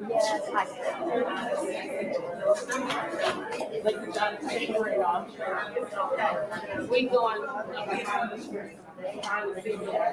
Yes, I Like you got to take it off. We going trying to figure out.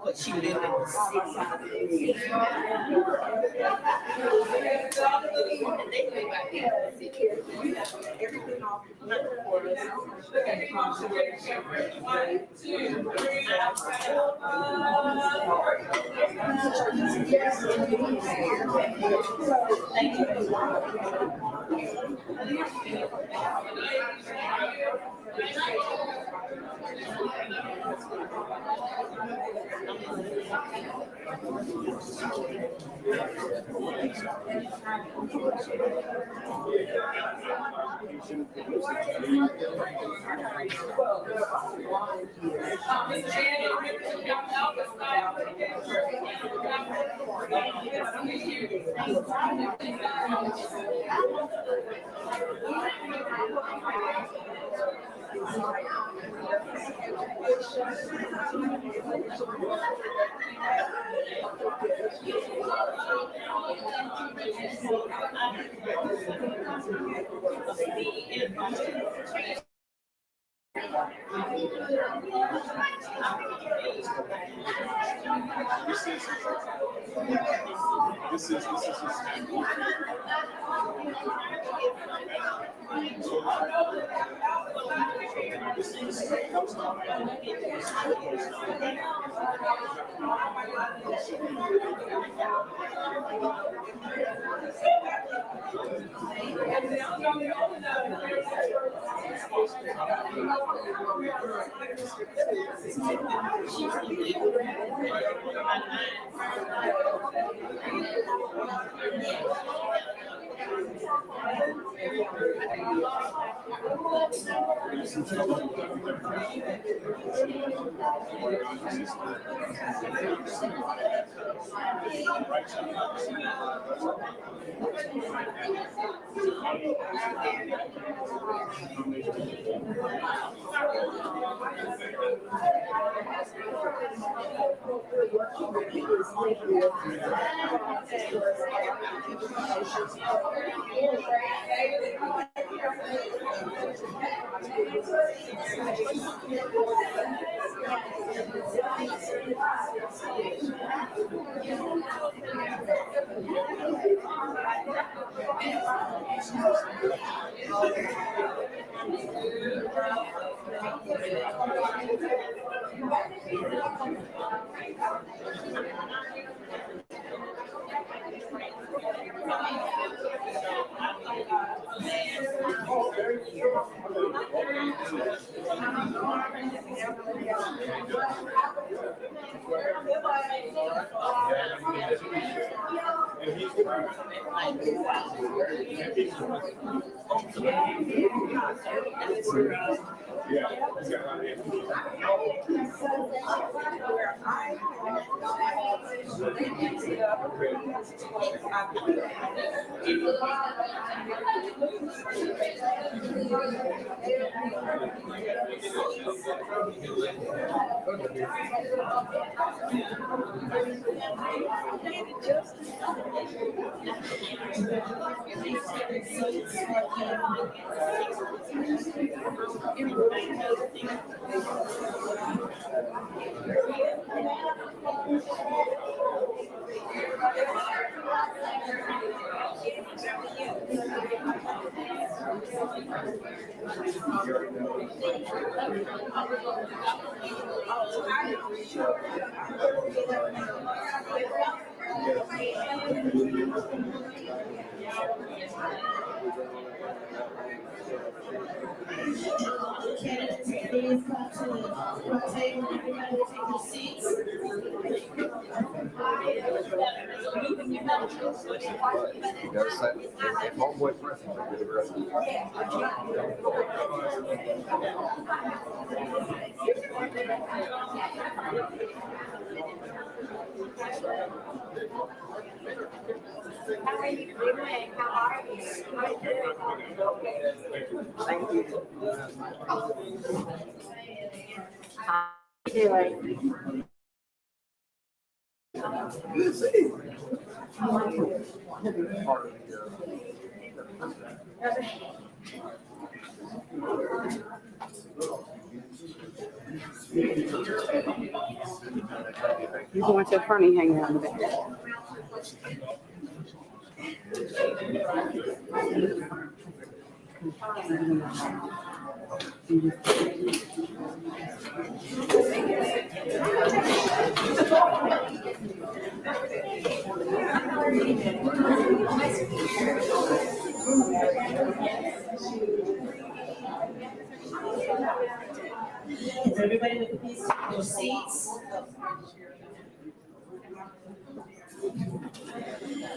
But she lived in the city. And they live out here in the city. Everything off for us. Thank you. Please come to the table. Everybody take your seats. How are you doing? How are you? Thank you. How are you doing? You going to the front and hang out in the back? If everybody would please take their seats.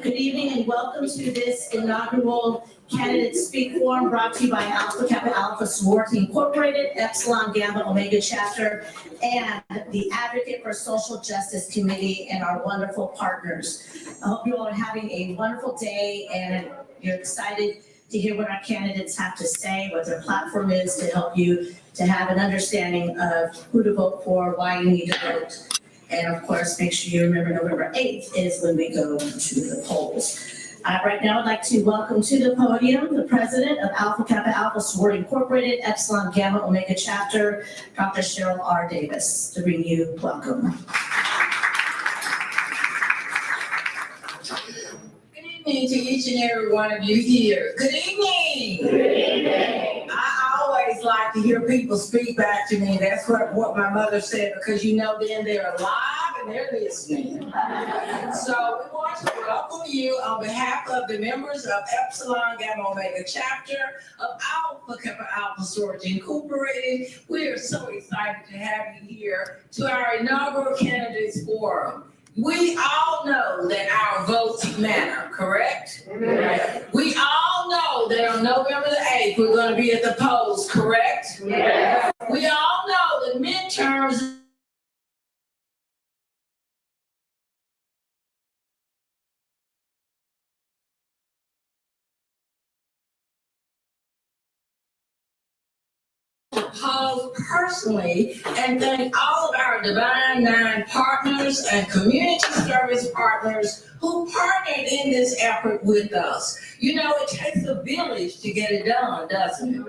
Good evening and welcome to this inaugural Candidate Speak Forum brought to you by Alpha Kappa Alpha Sorority Incorporated, Epsilon Gamma Omega Chapter, and the Advocate for Social Justice Committee and our wonderful partners. I hope you all are having a wonderful day and you're excited to hear what our candidates have to say, what their platform is to help you to have an understanding of who to vote for, why you need to vote. And of course, make sure you remember November 8th is when we go to the polls. Right now, I'd like to welcome to the podium the president of Alpha Kappa Alpha Sorority Incorporated, Epsilon Gamma Omega Chapter, Dr. Cheryl R. Davis, to bring you welcome. Good evening to each and every one of you here. Good evening. Good evening. I always like to hear people speak back to me. That's what my mother said, because you know then they're alive and they're listening. So we want to welcome you on behalf of the members of Epsilon Gamma Omega Chapter of Alpha Kappa Alpha Sorority Incorporated. We are so excited to have you here to our inaugural Candidates Forum. We all know that our votes matter, correct? Yes. We all know that on November the 8th, we're going to be at the polls, correct? Yes. We all know that midterms pause personally and thank all of our Divine Nine partners and community service partners who partnered in this effort with us. You know, it takes a village to get it done, doesn't it?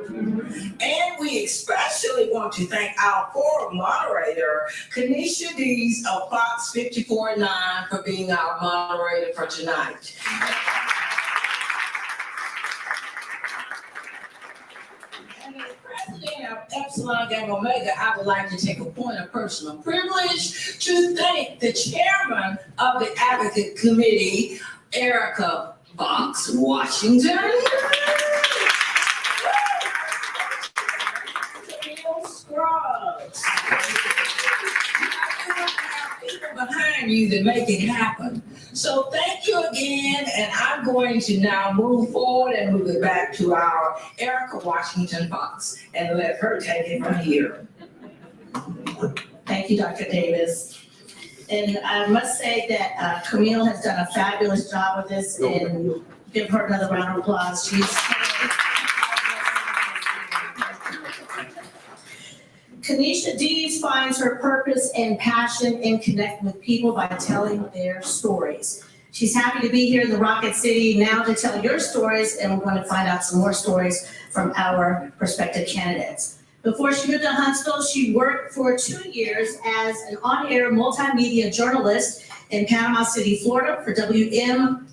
And we especially want to thank our forum moderator, Kanisha Dees of Fox 54-9 for being our moderator for tonight. President of Epsilon Gamma Omega, I would like to take a point of personal privilege to thank the chairman of the Advocate Committee, Erica Fox Washington. Geneal Scruggs. People behind you that make it happen. So thank you again, and I'm going to now move forward and move it back to our Erica Washington Fox and let her take it from here. Thank you, Dr. Davis. And I must say that Camille has done a fabulous job with this, and give her another round of applause. Kanisha Dees finds her purpose and passion in connecting with people by telling their stories. She's happy to be here in the Rocket City now to tell your stories, and we're going to find out some more stories from our prospective candidates. Before she moved to Huntsville, she worked for 2 years as an on-air multimedia journalist in Panama City, Florida for WMBB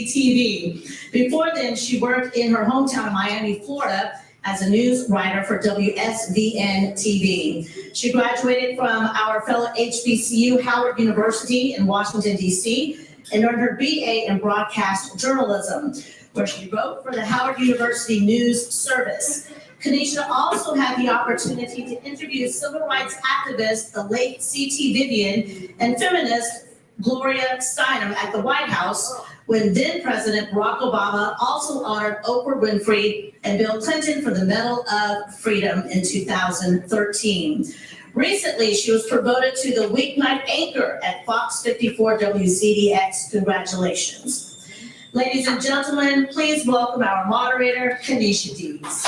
TV. Before then, she worked in her hometown of Miami, Florida, as a news writer for WSVN TV. She graduated from our fellow HBCU, Howard University in Washington, D.C., and earned her BA in broadcast journalism, where she wrote for the Howard University News Service. Kanisha also had the opportunity to interview civil rights activist, the late C.T. Vivian, and feminist Gloria Steinem at the White House, when then President Barack Obama also honored Oprah Winfrey and Bill Clinton for the Medal of Freedom in 2013. Recently, she was promoted to the weeknight anchor at Fox 54 WZDX. Congratulations. Ladies and gentlemen, please welcome our moderator, Kanisha Dees.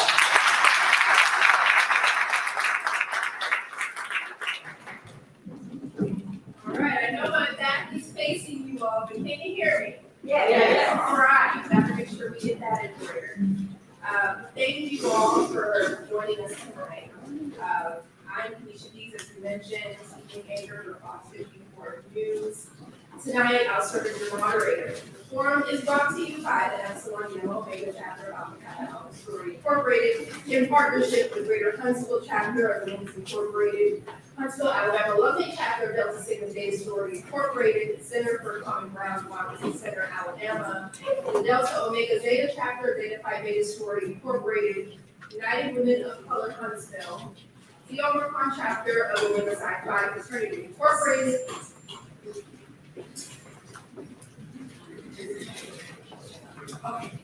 All right, I know my back is facing you all, but can you hear me? Yes. All right, we have to make sure we get that in order. Thank you all for joining us tonight. I'm Kanisha Dees, as you mentioned, speaking anchor for Fox 54 News. Tonight, I'll serve as your moderator. The forum is brought to you by the Epsilon Gamma Omega Chapter of Alpha Kappa Alpha Sorority Incorporated in partnership with Greater Huntsville Chapter of the Women's Incorporated, Huntsville, Alabama, Loving Chapter of Delta Sigma Theta Sorority Incorporated, Center for Common Ground, Washington Center, Alabama, the Delta Omega Zeta Chapter of Zeta Phi Beta Sorority Incorporated, United Women of Color Huntsville, the Omicron chapter of the Women's Psi Phi Fraternity Incorporated. Okay.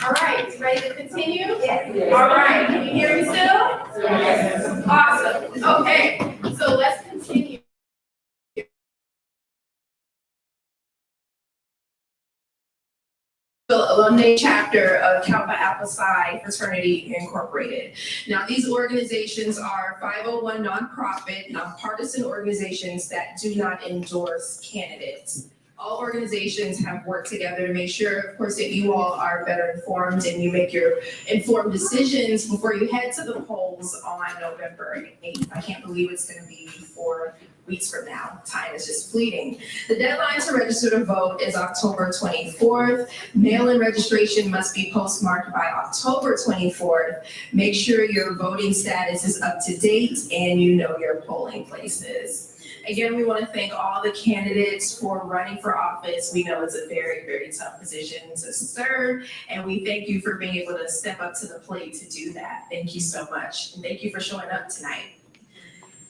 All right, ready to continue? Yes. All right, can you hear me still? Yes. Awesome. Okay, so let's continue. Alumni chapter of Kappa Alpha Psi Fraternity Incorporated. Now, these organizations are 501 nonprofit, nonpartisan organizations that do not endorse candidates. All organizations have worked together to make sure, of course, that you all are better informed and you make your informed decisions before you head to the polls on November 8th. I can't believe it's going to be 4 weeks from now. Time is just fleeting. The deadline to register to vote is October 24th. Mail-in registration must be postmarked by October 24th. Make sure your voting status is up to date and you know your polling places. Again, we want to thank all the candidates for running for office. We know it's a very, very tough position to serve, and we thank you for being able to step up to the plate to do that. Thank you so much, and thank you for showing up tonight.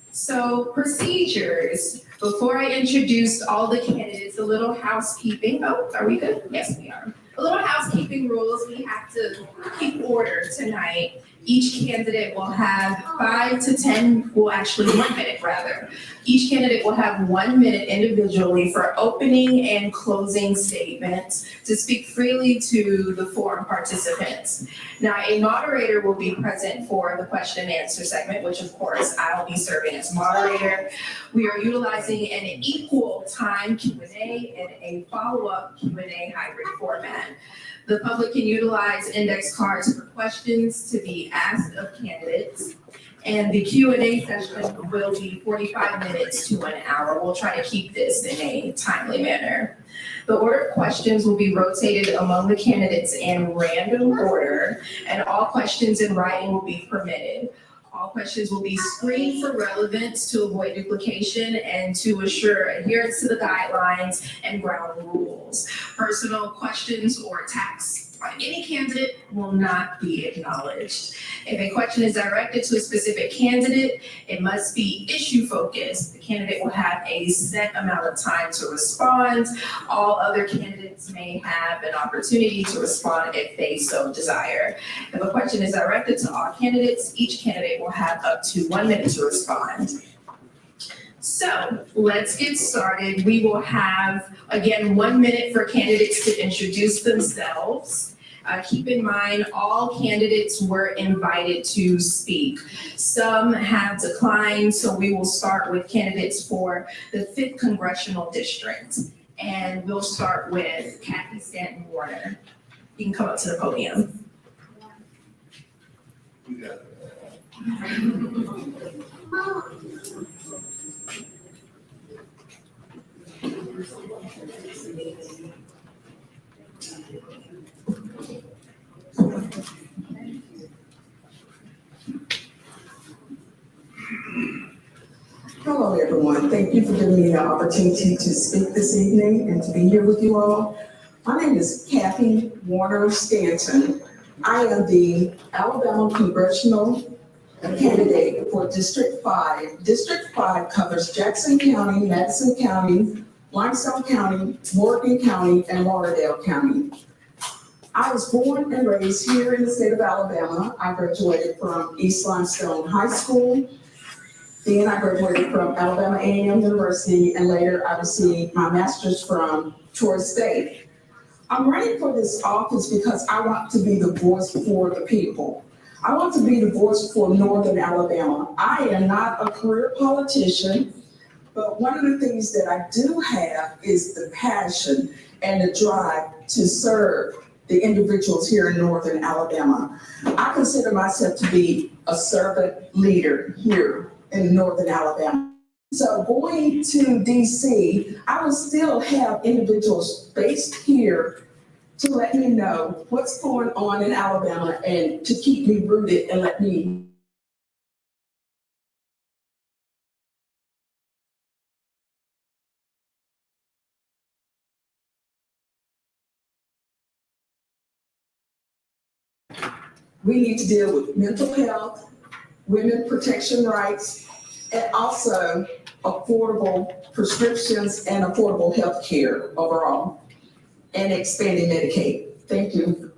So, procedures. Before I introduce all the candidates, a little housekeeping. Oh, are we good? Yes, we are. A little housekeeping rules. We have to keep order tonight. Each candidate will have 5 to 10, well, actually 1 minute rather. Each candidate will have 1 minute individually for opening and closing statements to speak freely to the forum participants. Now, a moderator will be present for the question and answer segment, which of course I'll be serving as moderator. We are utilizing an equal time Q&A and a follow-up Q&A hybrid format. The public can utilize index cards for questions to be asked of candidates. And the Q&A session will be 45 minutes to an hour. We'll try to keep this in a timely manner. The order of questions will be rotated among the candidates in random order, and all questions in writing will be permitted. All questions will be screened for relevance to avoid duplication and to assure adherence to the guidelines and ground rules. Personal questions or attacks by any candidate will not be acknowledged. If a question is directed to a specific candidate, it must be issue focused. The candidate will have a set amount of time to respond. All other candidates may have an opportunity to respond if they so desire. If a question is directed to all candidates, each candidate will have up to 1 minute to respond. So let's get started. We will have, again, 1 minute for candidates to introduce themselves. Keep in mind, all candidates were invited to speak. Some have declined, so we will start with candidates for the 5th Congressional District. And we'll start with Kathy Stanton Warner. You can come up to the podium. You got it. Hello, everyone. Thank you for giving me the opportunity to speak this evening and to be here with you all. My name is Kathy Warner Stanton. I am the Alabama Congressional candidate for District 5. District 5 covers Jackson County, Madison County, Limestone County, Morgan County, and Lauderdale County. I was born and raised here in the state of Alabama. I graduated from East Limestone High School. Then I graduated from Alabama A&M University, and later I received my master's from Troy State. I'm running for this office because I want to be the voice for the people. I want to be the voice for Northern Alabama. I am not a career politician, but one of the things that I do have is the passion and the drive to serve the individuals here in Northern Alabama. I consider myself to be a servant leader here in Northern Alabama. So going to DC, I will still have individuals based here to let me know what's going on in Alabama and to keep me rooted and let me we need to deal with mental health, women protection rights, and also affordable prescriptions and affordable health care overall, and expanding Medicaid. Thank you.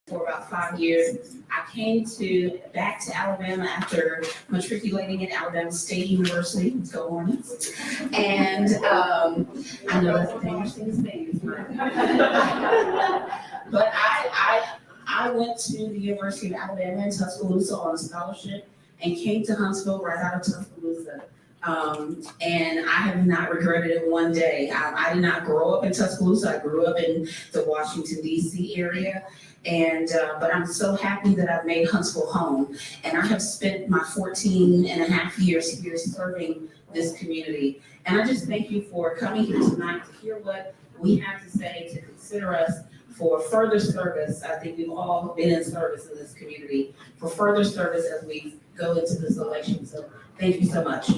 for about 5 years. I came back to Alabama after matriculating at Alabama State University. Let's go Hornets. And I know that's a dangerous thing to say. But I went to the University of Alabama in Tuscaloosa on a scholarship and came to Huntsville right out of Tuscaloosa. And I have not regretted it one day. I did not grow up in Tuscaloosa. I grew up in the Washington, D.C. area. But I'm so happy that I've made Huntsville home. And I have spent my 14 and a half years here serving this community. And I just thank you for coming here tonight to hear what we have to say, to consider us for further service. I think we've all been in service in this community, for further service as we go into this election. So thank you so much.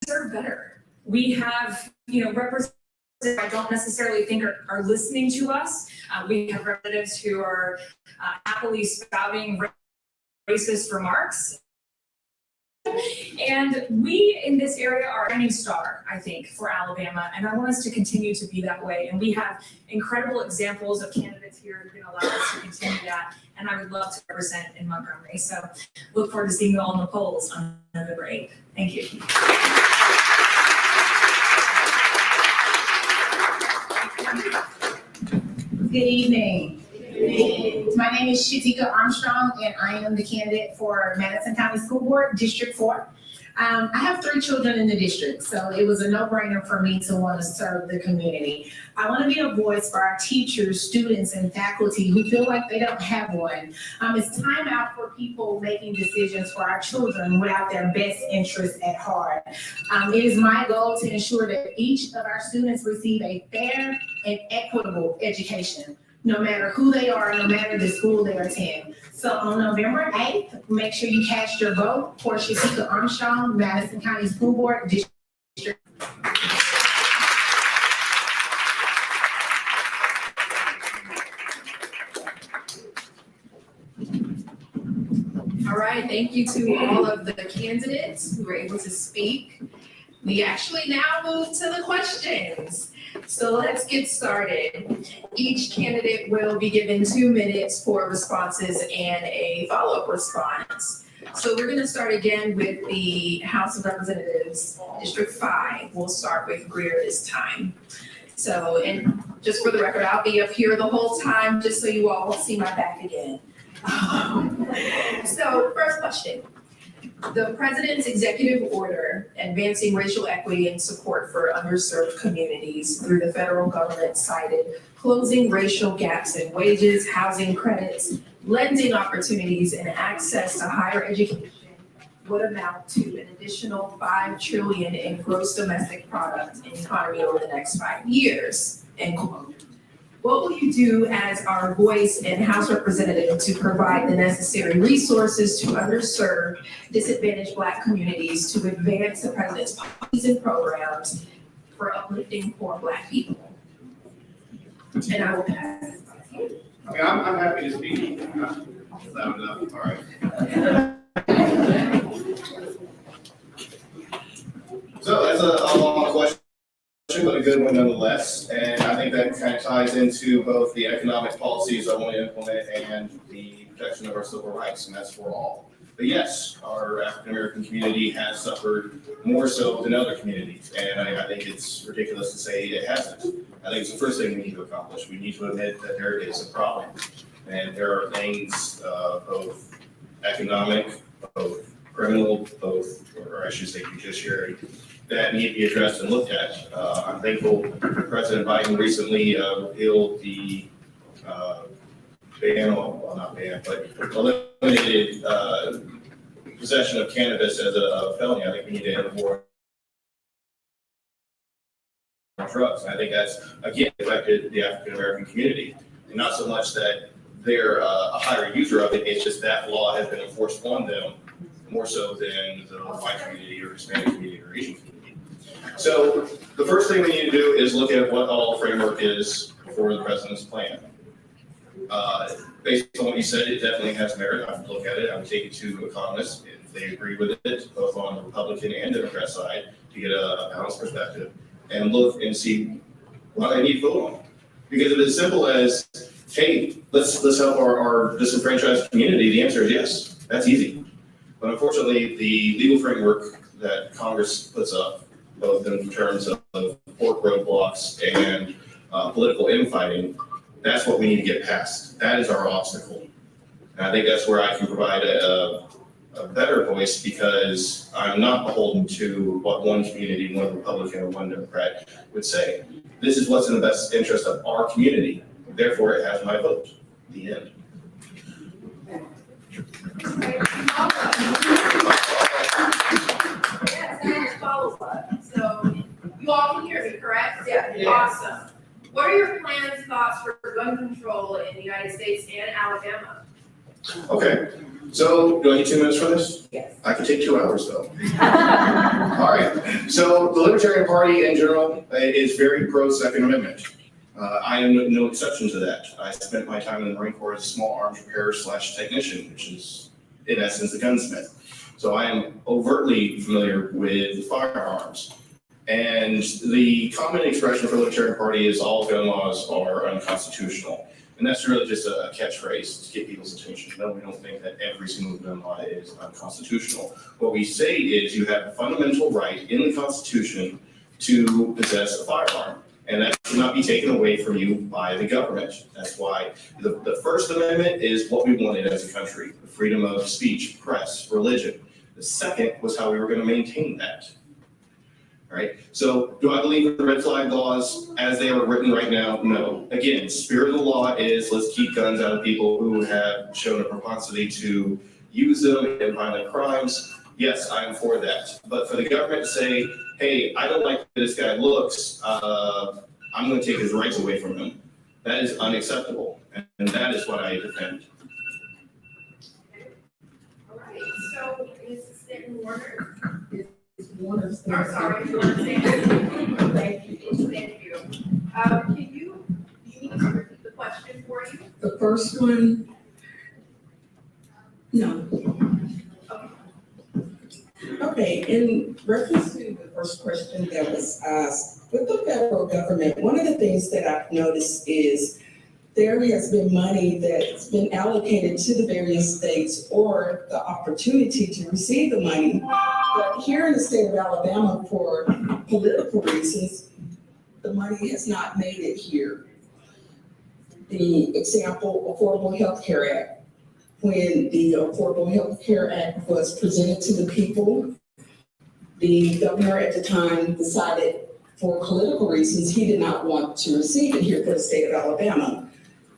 serve better. We have, representatives I don't necessarily think are listening to us. We have representatives who are happily spouting racist remarks. And we in this area are a shining star, I think, for Alabama, and I want us to continue to be that way. And we have incredible examples of candidates here who can allow us to continue that, and I would love to represent in Montgomery. So look forward to seeing you all in the polls on November 8th. Thank you. Good evening. My name is Shatika Armstrong, and I am the candidate for Madison County School Board, District 4. I have 3 children in the district, so it was a no-brainer for me to want to serve the community. I want to be a voice for our teachers, students, and faculty who feel like they don't have one. It's time out for people making decisions for our children without their best interests at heart. It is my goal to ensure that each of our students receive a fair and equitable education, no matter who they are, no matter the school they attend. So on November 8th, make sure you cast your vote for Shatika Armstrong, Madison County School Board District. All right, thank you to all of the candidates who were able to speak. We actually now move to the questions. So let's get started. Each candidate will be given 2 minutes for responses and a follow-up response. So we're gonna start again with the House of Representatives, District 5. We'll start with Greer this time. So, and just for the record, I'll be up here the whole time, just so you all won't see my back again. So first question. The President's executive order advancing racial equity and support for underserved communities through the federal government cited closing racial gaps in wages, housing credits, lending opportunities, and access to higher education would amount to an additional $5 trillion in gross domestic product in the economy over the next 5 years, end quote. What will you do as our voice and House representative to provide the necessary resources to underserved, disadvantaged Black communities to advance the President's policies and programs for uplifting poor Black people? And I will pass this back to you. Okay, I'm happy to speak. Loud enough, all right. So that's a long question, but a good one nonetheless. And I think that kind of ties into both the economic policies I want to implement and the protection of our civil rights, and that's for all. But yes, our African American community has suffered more so than other communities, and I think it's ridiculous to say it hasn't. I think it's the first thing we need to accomplish. We need to admit that there is a problem, and there are things, both economic, both criminal, or I should say judiciary, that need to be addressed and looked at. I'm thankful President Biden recently repealed the ban, well not ban, but eliminated possession of cannabis as a felony. I think we need to end more drugs. And I think that's, again, affected the African American community. And not so much that they're a higher user of it, it's just that law has been enforced on them more so than the white community or Hispanic community or Asian community. So the first thing we need to do is look at what all the framework is for the President's plan. Based on what you said, it definitely has merit. I would look at it, I would take it to economists if they agree with it, both on the Republican and Democrat side, to get a balanced perspective and look and see what I need to vote on. Because if it's as simple as, hey, let's help our disenfranchised community, the answer is yes. That's easy. But unfortunately, the legal framework that Congress puts up, both in terms of court roadblocks and political infighting, that's what we need to get past. That is our obstacle. And I think that's where I can provide a better voice, because I'm not beholden to what one community, one Republican or one Democrat would say. This is what's in the best interest of our community. Therefore, it has my vote. The end. Yes, follow-up. So you all can hear me, correct? Yeah. Awesome. What are your plans, thoughts for gun control in the United States and Alabama? Okay, So, do I get 2 minutes for this? Yes. I could take 2 hours though. All right, so the Libertarian Party in general is very pro Second Amendment. I am no exception to that. I spent my time in the Marine Corps as a small arms repairer / technician, which is in essence a gunsmith. So I am overtly familiar with firearms. And the common expression for the Libertarian Party is all gun laws are unconstitutional. And that's really just a catchphrase to get people's attention. No, we don't think that every single gun law is unconstitutional. What we say is you have a fundamental right in the Constitution to possess a firearm. And that should not be taken away from you by the government. That's why the First Amendment is what we wanted as a country, the freedom of speech, press, religion. The second was how we were going to maintain that. All right, so do I believe in the red flag laws as they are written right now? No. Again, spirit of the law is let's keep guns out of people who have shown a propensity to use them in violent crimes. Yes, I am for that. But for the government to say, hey, I don't like the way this guy looks, I'm going to take his rights away from him. That is unacceptable, and that is what I defend. All right, so Mrs. Stanton Warner. Warner I'm Stanton. sorry, Warner Stanton. Thank you. Thank you. Do you need to repeat the question for you? The first one, no. Okay, in reference to the first question that was asked, with the federal government, one of the things that I've noticed is there has been money that's been allocated to the various states or the opportunity to receive the money. But here in the state of Alabama, for political reasons, the money has not made it here. The example, Affordable Health Care Act. When the Affordable Health Care Act was presented to the people, the governor at the time decided for political reasons, he did not want to receive it here for the state of Alabama.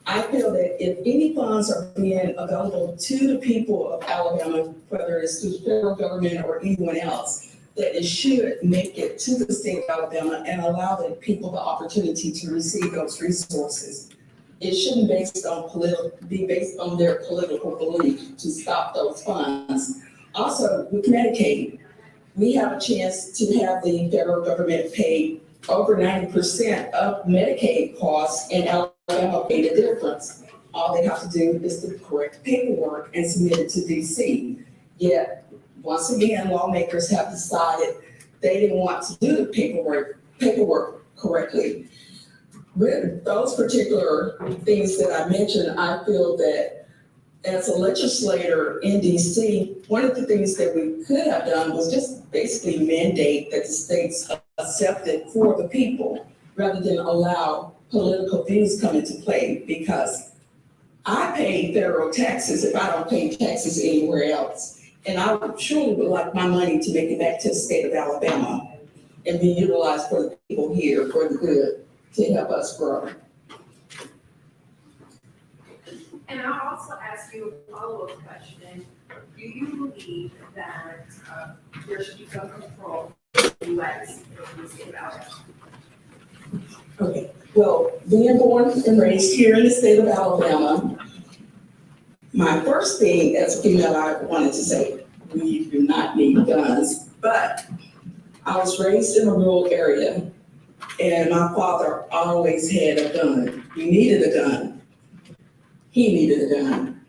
I feel that if any funds are being available to the people of Alabama, whether it's through the federal government or anyone else, that it should make it to the state of Alabama and allow the people the opportunity to receive those resources. It shouldn't be based on their political belief to stop those funds. Also, with Medicaid, we have a chance to have the federal government pay over 90% of Medicaid costs, and Alabama pay the difference. All they have to do is the correct paperwork and submit it to DC. Yet, once again, lawmakers have decided they didn't want to do the paperwork correctly. With those particular things that I mentioned, I feel that as a legislator in DC, one of the things that we could have done was just basically mandate that the states accept it for the people rather than allow political views come into play, because I pay federal taxes if I don't pay taxes anywhere else. And I surely would like my money to make it back to the state of Alabama and be utilized for the people here for the good, to help us grow. And I'll also ask you a follow-up question. Do you believe that there should be some control in the U.S. in the state of Alabama? Okay, well, being born and raised here in the state of Alabama, my first thing as a female I wanted to say, we do not need guns, but I was raised in a rural area and my father always had a gun. We needed a gun. He needed a gun.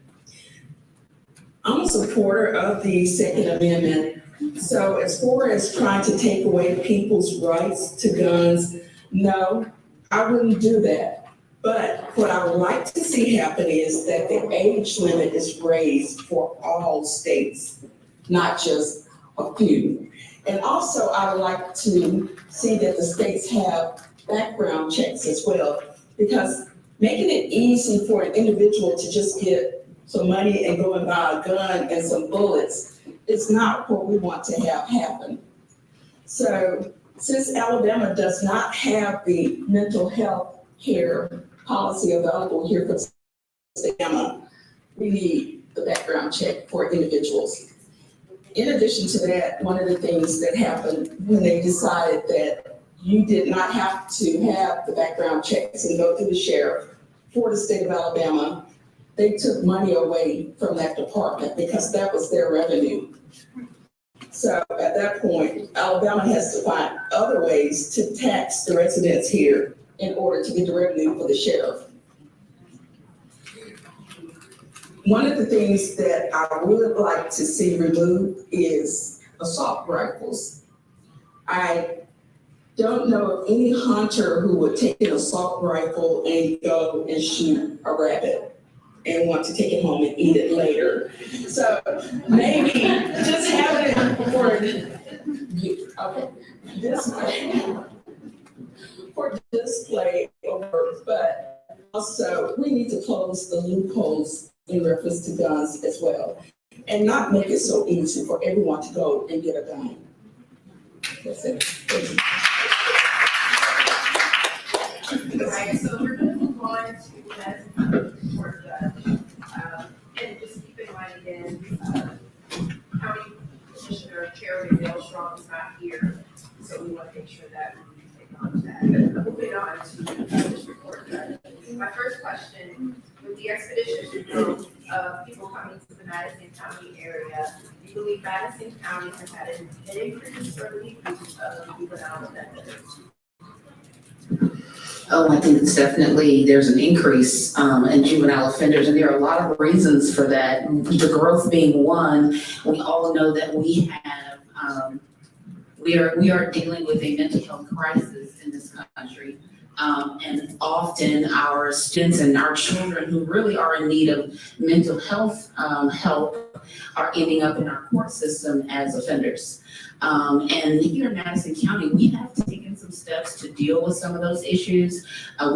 I'm a supporter of the Second Amendment. So as far as trying to take away people's rights to guns, no, I wouldn't do that. But what I would like to see happen is that the age limit is raised for all states, not just a few. And also, I would like to see that the states have background checks as well, because making it easy for an individual to just get some money and go and buy a gun and some bullets is not what we want to have happen. So since Alabama does not have the mental health care policy available here for the state of Alabama, we need the background check for individuals. In addition to that, one of the things that happened when they decided that you did not have to have the background checks and go through the sheriff for the state of Alabama, they took money away from that department because that was their revenue. So at that point, Alabama has to find other ways to tax the residents here in order to get the revenue for the sheriff. One of the things that I would like to see removed is assault rifles. I don't know of any hunter who would take an assault rifle and go and shoot a rabbit and want to take it home and eat it later. So maybe just have it for, okay, for display over, but also we need to close the loopholes in reference to guns as well, and not make it so easy for everyone to go and get a gun. That's it. Thank you. All right, so we're gonna move on to the court judge. And just keep in mind again, County Commissioner Chairman Geneal Strong is not here, so we want to make sure that we acknowledge that. Moving on to the district court judge. My first question, with the expeditious growth of people coming to the Madison County area, do you believe Madison County has had an increase or decrease of juvenile offenders? Oh, I think it's definitely, there's an increase in juvenile offenders, and there are a lot of reasons for that. The growth being one, we all know that we have, we are dealing with a mental health crisis in this country. And often our students and our children who really are in need of mental health help are ending up in our court system as offenders. And here in Madison County, we have taken some steps to deal with some of those issues.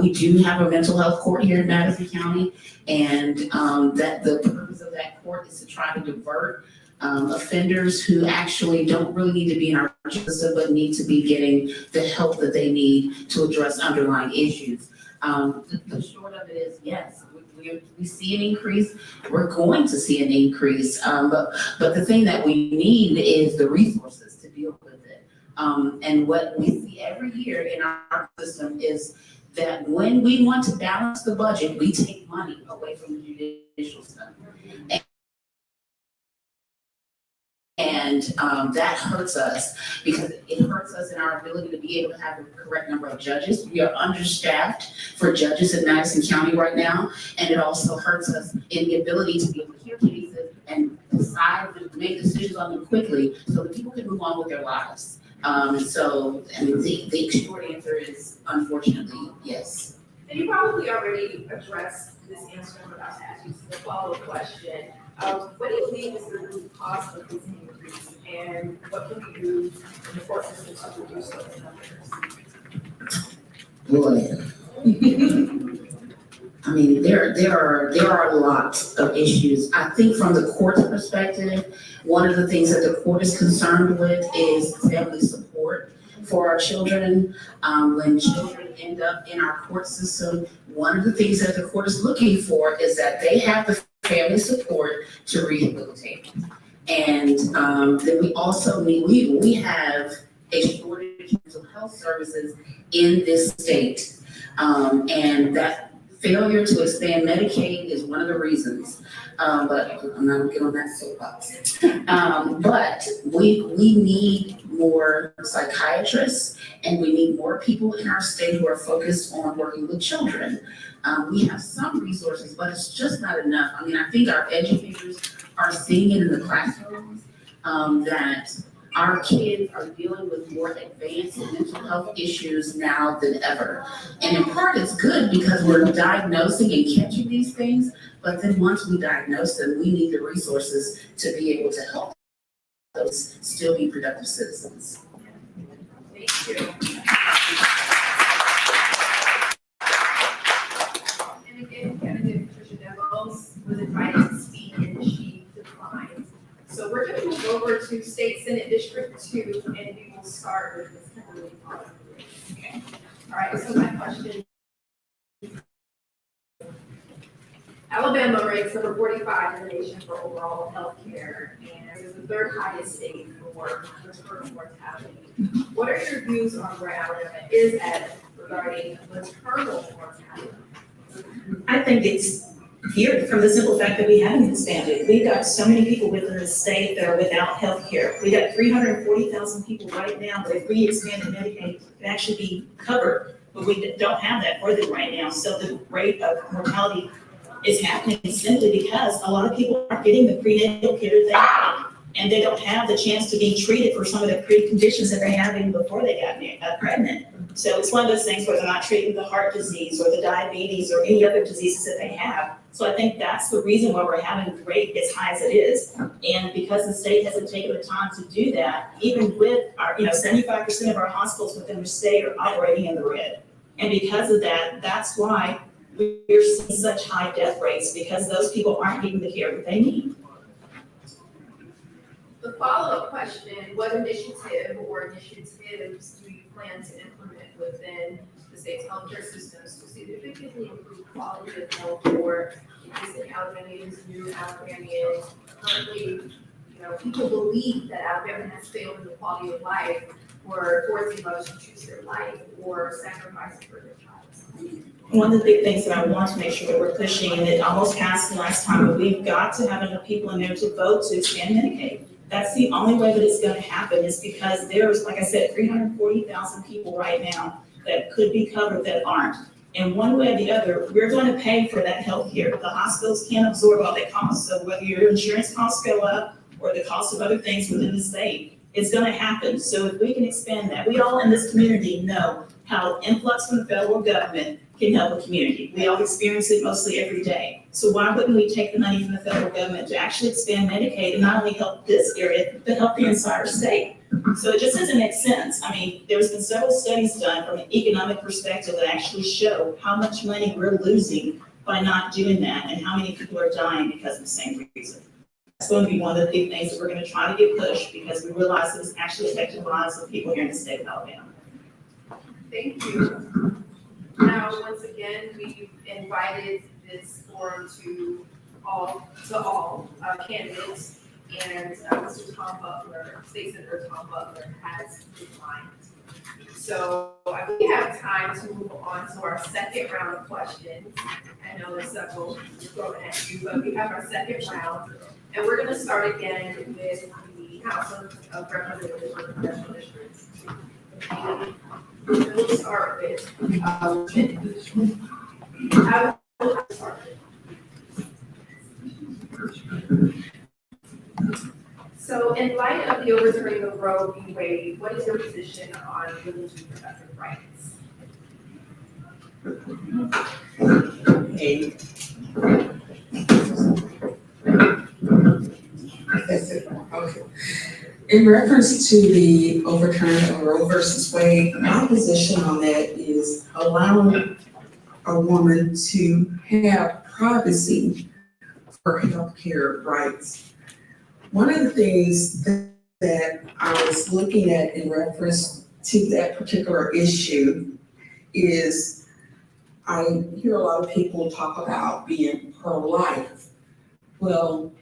We do have a mental health court here in Madison County, and that the purpose of that court is to try to divert offenders who actually don't really need to be in our system, but need to be getting the help that they need to address underlying issues. The short of it is, yes, we see an increase. We're going to see an increase, but the thing that we need is the resources to deal with it. And what we see every year in our system is that when we want to balance the budget, we take money away from the judicial system. And that hurts us because it hurts us in our ability to be able to have the correct number of judges. We are understaffed for judges in Madison County right now, and it also hurts us in the ability to be able to hear cases and decide and make decisions on them quickly so that people can move on with their lives. So, I mean, the short answer is unfortunately yes. And you probably already addressed this answer without asking the follow-up question. What do you think is the root cause of this increase, and what can we do in the court system to reduce those numbers? Boy. I mean, there are a lot of issues. I think from the court's perspective, one of the things that the court is concerned with is family support for our children. When children end up in our court system, one of the things that the court is looking for is that they have the family support to rehabilitate. And then we also need, we have a shortage of mental health services in this state. And that failure to expand Medicaid is one of the reasons. But I'm not gonna get on that soapbox. But we need more psychiatrists, and we need more people in our state who are focused on working with children. We have some resources, but it's just not enough. I mean, I think our educators are seeing it in the classrooms, that our kids are dealing with more advanced mental health issues now than ever. And in part, it's good because we're diagnosing and catching these things, but then once we diagnose them, we need the resources to be able to help those still be productive citizens. Thank you. And again, candidate Patricia Devils was invited to speak and she declined. So we're going to move over to State Senate District 2, and we will start with Ms. Kimberly Potter. Okay. All right, so my question. Alabama ranks number 45 in the nation for overall health care, and is the third highest state for maternal mortality. What are your views on where Alabama is at regarding maternal mortality? I think it's here from the simple fact that we haven't expanded. We've got so many people within the state that are without health care. We got 340,000 people right now that if we expanded Medicaid, could actually be covered. But we don't have that for them right now. So the rate of mortality is happening simply because a lot of people aren't getting the prenatal care they need. And they don't have the chance to be treated for some of the preconditions that they had even before they got pregnant. So it's one of those things where they're not treating the heart disease or the diabetes or any other diseases that they have. So I think that's the reason why we're having the rate as high as it is. And because the state hasn't taken the time to do that, even with our, 75% of our hospitals within the state are operating in the red. And because of that, that's why we're seeing such high death rates, because those people aren't getting the care that they need. The follow-up question, what initiative or initiatives do you plan to implement within the state's healthcare systems to significantly improve quality of health for existing Alabamians, new Alabamians? Currently, people believe that Alabama has failed in the quality of life for forcing mothers to choose their life or sacrificing for their child. One of the big things that I want to make sure that we're pushing, and it almost passed the last time, but we've got to have enough people in there to vote to expand Medicaid. That's the only way that it's going to happen, is because there's, like I said, 340,000 people right now that could be covered that aren't. And one way or the other, we're going to pay for that health care. The hospitals can't absorb all that cost. So whether your insurance costs go up or the cost of other things within the state, it's going to happen. So if we can expand that, we all in this community know how influx from the federal government can help a community. We all experience it mostly every day. So why wouldn't we take the money from the federal government to actually expand Medicaid and not only help this area, but help the entire state? So it just doesn't make sense. I mean, there's been several studies done from an economic perspective that actually show how much money we're losing by not doing that and how many people are dying because of the same reason. That's going to be one of the big things that we're going to try to get pushed, because we realize that it's actually affecting the lives of people here in the state of Alabama. Thank you. Now, once again, we've invited this forum to all candidates, and Mr. Tom Butler, State Senator Tom Butler, has declined. So we have time to move on to our second round of questions. I know there's several thrown at you, but we have our second round, and we're going to start again with the House of Representatives for Congressional Districts. We'll start with, I will start with. So in light of the overturning of Roe v. Wade, what is your position on religious reproductive rights? Hey. Okay. In reference to the overturn of Roe versus Wade, my position on that is allowing a woman to have privacy for healthcare rights. One of the things that I was looking at in reference to that particular issue is I hear a lot of people talk about being pro-life. Well,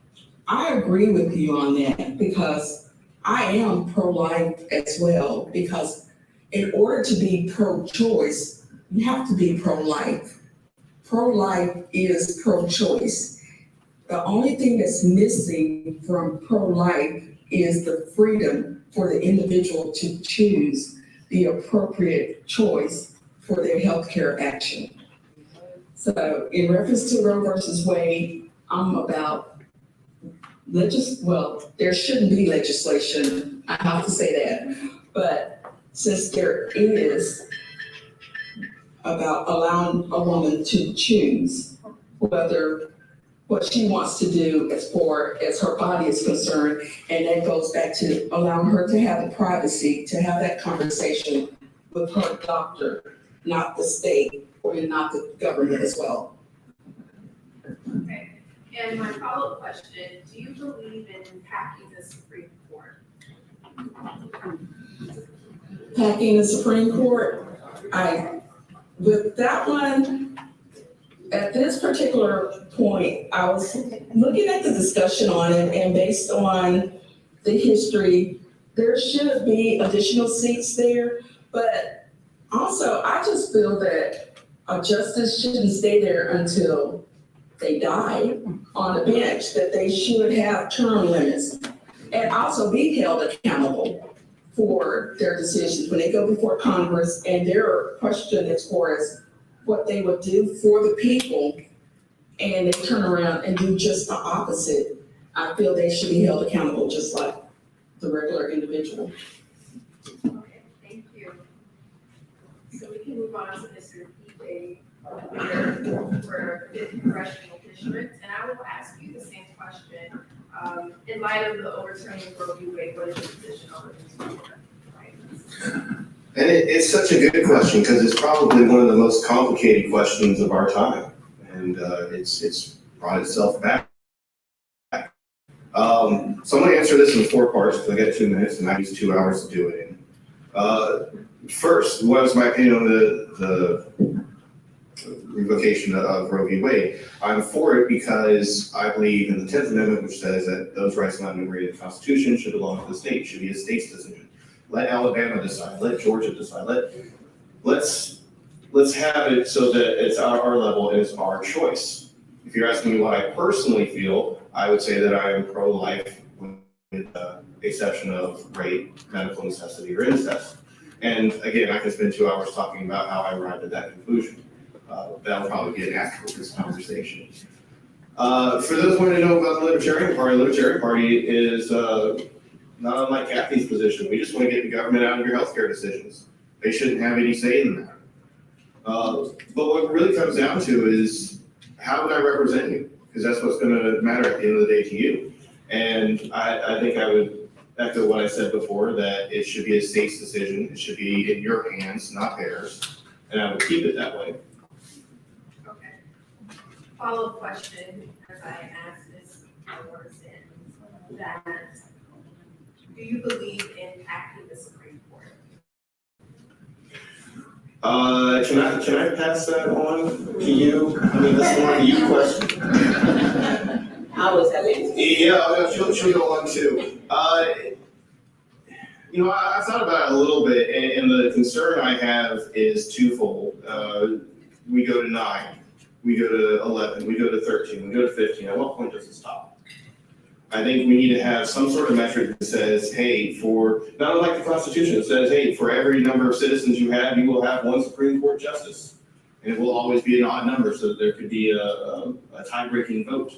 I agree with you on that, because I am pro-life as well, because in order to be pro-choice, you have to be pro-life. Pro-life is pro-choice. The only thing that's missing from pro-life is the freedom for the individual to choose the appropriate choice for their healthcare action. So in reference to Roe versus Wade, I'm about there shouldn't be legislation, I have to say that. But since there is about allowing a woman to choose what she wants to do as far as her body is concerned, and that goes back to allowing her to have the privacy, to have that conversation with her doctor, not the state or not the government as well. Okay. And my follow-up question, do you believe in packing the Supreme Court? Packing the Supreme Court, with that one, at this particular point, I was looking at the discussion on it, and based on the history, there should be additional seats there. But also, I just feel that a justice shouldn't stay there until they die on the bench, that they should have term limits and also be held accountable for their decisions when they go before Congress and they're questioned as far as what they would do for the people, and they turn around and do just the opposite. I feel they should be held accountable just like the regular individual. Okay, thank you. So we can move on to Mr. PJ for congressional districts, and I will ask you the same question. In light of the overturning of Roe v. Wade, what is your position on this? Right? And it's such a good question because it's probably one of the most complicated questions of our time. And it's brought itself back. So I'm going to answer this in 4 parts because I got 2 minutes and I use 2 hours to do it in. First, what is my opinion on the revocation of Roe v. Wade? I'm for it because I believe in the 10th Amendment, which says that those rights not enumerated in the Constitution should belong to the state, should be a state's decision. Let Alabama decide, let Georgia decide, let's have it so that it's our level and it's our choice. If you're asking me what I personally feel, I would say that I am pro-life with the exception of rape, medical necessity, or incest. And again, I can spend 2 hours talking about how I arrived at that conclusion. That'll probably get after this conversation. For those wanting to know about the Libertarian Party is not unlike Kathy's position. We just want to get the government out of your healthcare decisions. They shouldn't have any say in that. But what it really comes down to is how would I represent you? Because that's what's going to matter at the end of the day to you. And I think I would echo what I said before, that it should be a state's decision. It should be in your hands, not theirs. And I would keep it that way. Okay. Follow-up question, as I asked Ms. Morrison, that do you believe in packing the Supreme Court? Can I pass that on to you? I mean, that's more of a you question. I was having. Yeah, she'll go on too. I thought about it a little bit, and the concern I have is twofold. We go to 9, we go to 11, we go to 13, we go to 15. At what point does it stop? I think we need to have some sort of metric that says, hey, for, not unlike the Constitution, it says, hey, for every number of citizens you have, you will have 1 Supreme Court justice. And it will always be an odd number so that there could be a tie-breaking vote.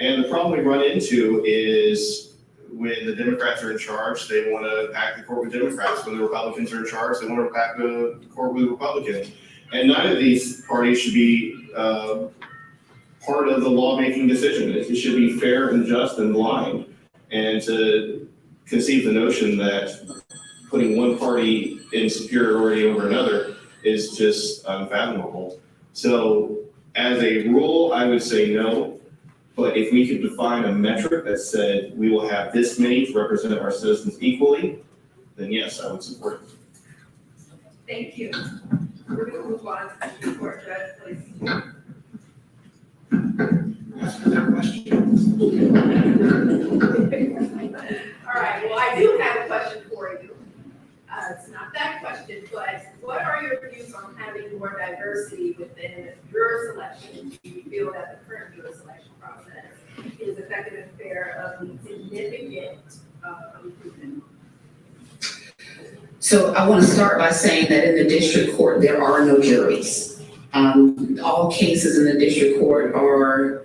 And the problem we run into is when the Democrats are in charge, they want to pack the court with Democrats. When the Republicans are in charge, they want to pack the court with Republicans. And none of these parties should be part of the lawmaking decision. It should be fair and just and blind. And to conceive the notion that putting one party in superiority over another is just unfathomable. So as a rule, I would say no. But if we could define a metric that said we will have this many to represent our citizens equally, then yes, I would support it. Thank you. We're going to move on to the court judge, please. All right, well, I do have a question for you. It's not that question, but what are your views on having more diversity within your selection? Do you feel that the current juror selection process is effective and fair of the significant improvement? So I want to start by saying that in the district court, there are no juries. All cases in the district court are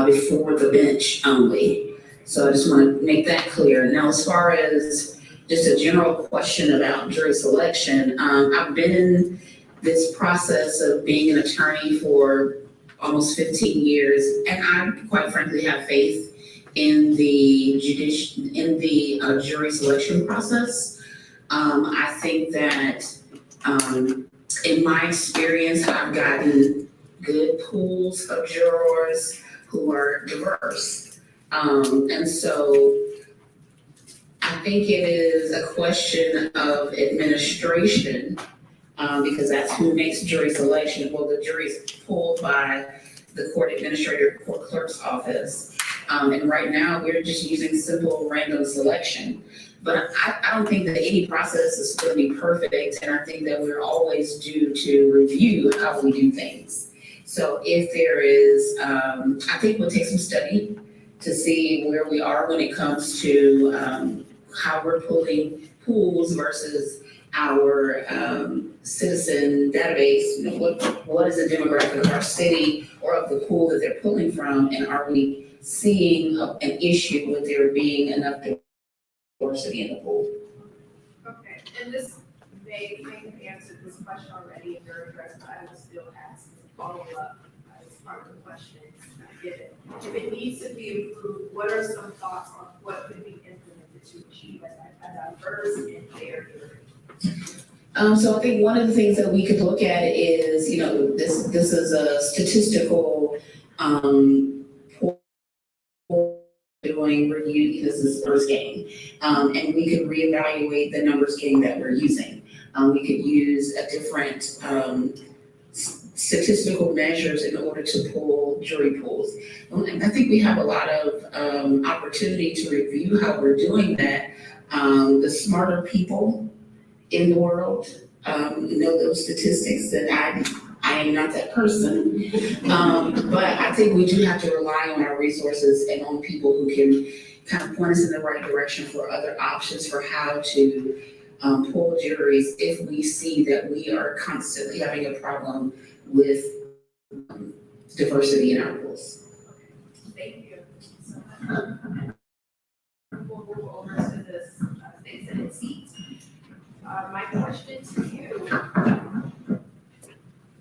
before the bench only. So I just want to make that clear. Now, as far as just a general question about jury selection, I've been in this process of being an attorney for almost 15 years, and I quite frankly have faith in the jury selection process. I think that in my experience, I've gotten good pools of jurors who are diverse. And so I think it is a question of administration, because that's who makes jury selection. Well, the jury is pulled by the court administrator, court clerk's office. And right now, we're just using simple random selection. But I don't think that any process is going to be perfect, and I think that we're always due to review how we do things. So if there is, I think we'll take some study to see where we are when it comes to how we're pulling pools versus our citizen database. You know, what is the demographic of our city or of the pool that they're pulling from, and are we seeing an issue with there being enough diversity in the pool? Okay, and this may have answered this question already in your address, but I will still ask follow-up as part of the question given. If it needs to be improved, what are some thoughts on what could be implemented to achieve a diverse and fair jury? So I think one of the things that we could look at is, you know, this is a statistical doing review, this is first game. And we could reevaluate the numbers game that we're using. We could use a different statistical measures in order to pull jury pools. And I think we have a lot of opportunity to review how we're doing that. The smarter people in the world know those statistics, that I am not that person. But I think we do have to rely on our resources and on people who can kind of point us in the right direction for other options for how to pull juries if we see that we are constantly having a problem with diversity in our pools. Thank you so much. We'll move over to this state senate seat. My question to you,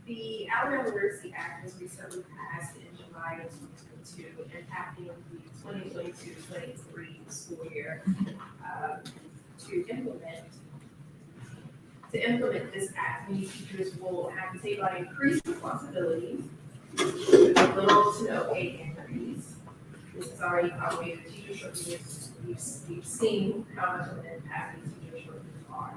the Alabama Literacy Act was recently passed in July of 2022, impacting the 2022-23 school year. To implement this act, many teachers will have to take on increased responsibilities with little to no pay increase. This is already probably the teacher shortages. We've seen how much of an impact these teacher shortages are.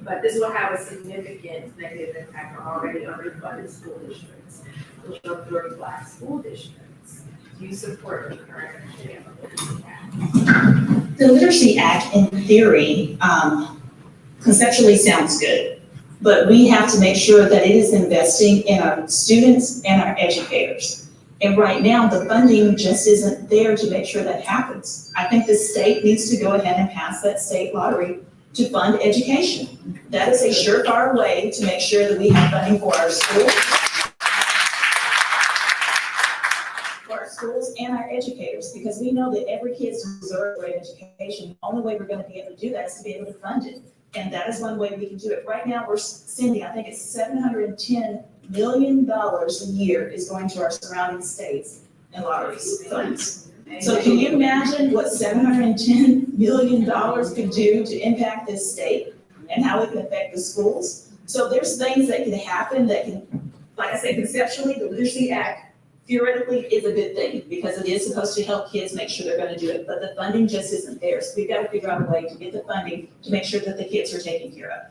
But this will have a significant negative impact on already underfunded school districts, which are very Black school districts. Do you support the current Literacy Act? The Literacy Act, in theory, conceptually sounds good, but we have to make sure that it is investing in our students and our educators. And right now, the funding just isn't there to make sure that happens. I think the state needs to go ahead and pass that state lottery to fund education. That is a surefire way to make sure that we have funding for our schools, and our educators, because we know that every kid deserves a great education. The only way we're going to be able to do that is to be able to fund it. And that is one way we can do it. Right now, we're sending, I think it's $710 million a year is going to our surrounding states in lottery funds. So can you imagine what $710 million could do to impact this state and how it can affect the schools? So there's things that can happen that can, like I said, conceptually, the Literacy Act theoretically is a good thing because it is supposed to help kids make sure they're going to do it, but the funding just isn't there. So we've got to figure out a way to get the funding to make sure that the kids are taken care of.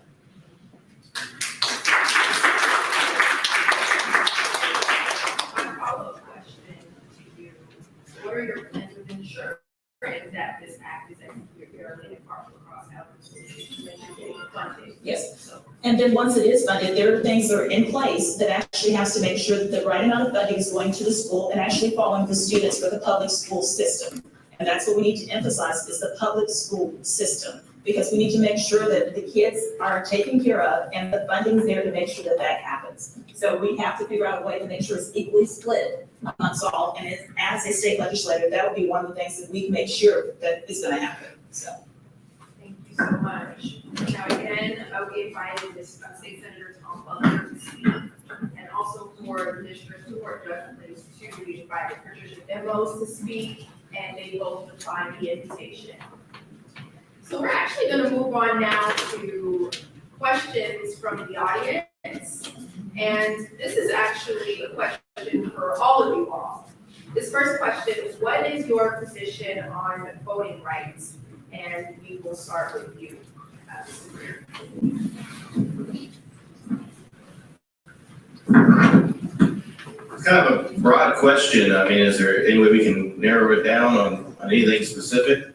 My follow-up question to you, what are your plans of ensuring that this act is executed fairly and properly across Alabama when you're getting funding? Yes. And then once it is funded, there are things that are in place that actually has to make sure that the right amount of funding is going to the school and actually following the students for the public school system. And that's what we need to emphasize is the public school system, because we need to make sure that the kids are taken care of and the funding's there to make sure that that happens. So we have to figure out a way to make sure it's equally split amongst all. And as a state legislator, that would be one of the things that we can make sure that is going to happen. So. Thank you so much. Now again, we invited this State Senator Tom Butler to speak, and also for the district court judges to be invited Patricia Demos to speak, and they both declined the invitation. So we're actually going to move on now to questions from the audience, and this is actually a question for all of you all. This first question is, what is your position on voting rights? And we will start with you. It's kind of a broad question. I mean, is there any way we can narrow it down on anything specific?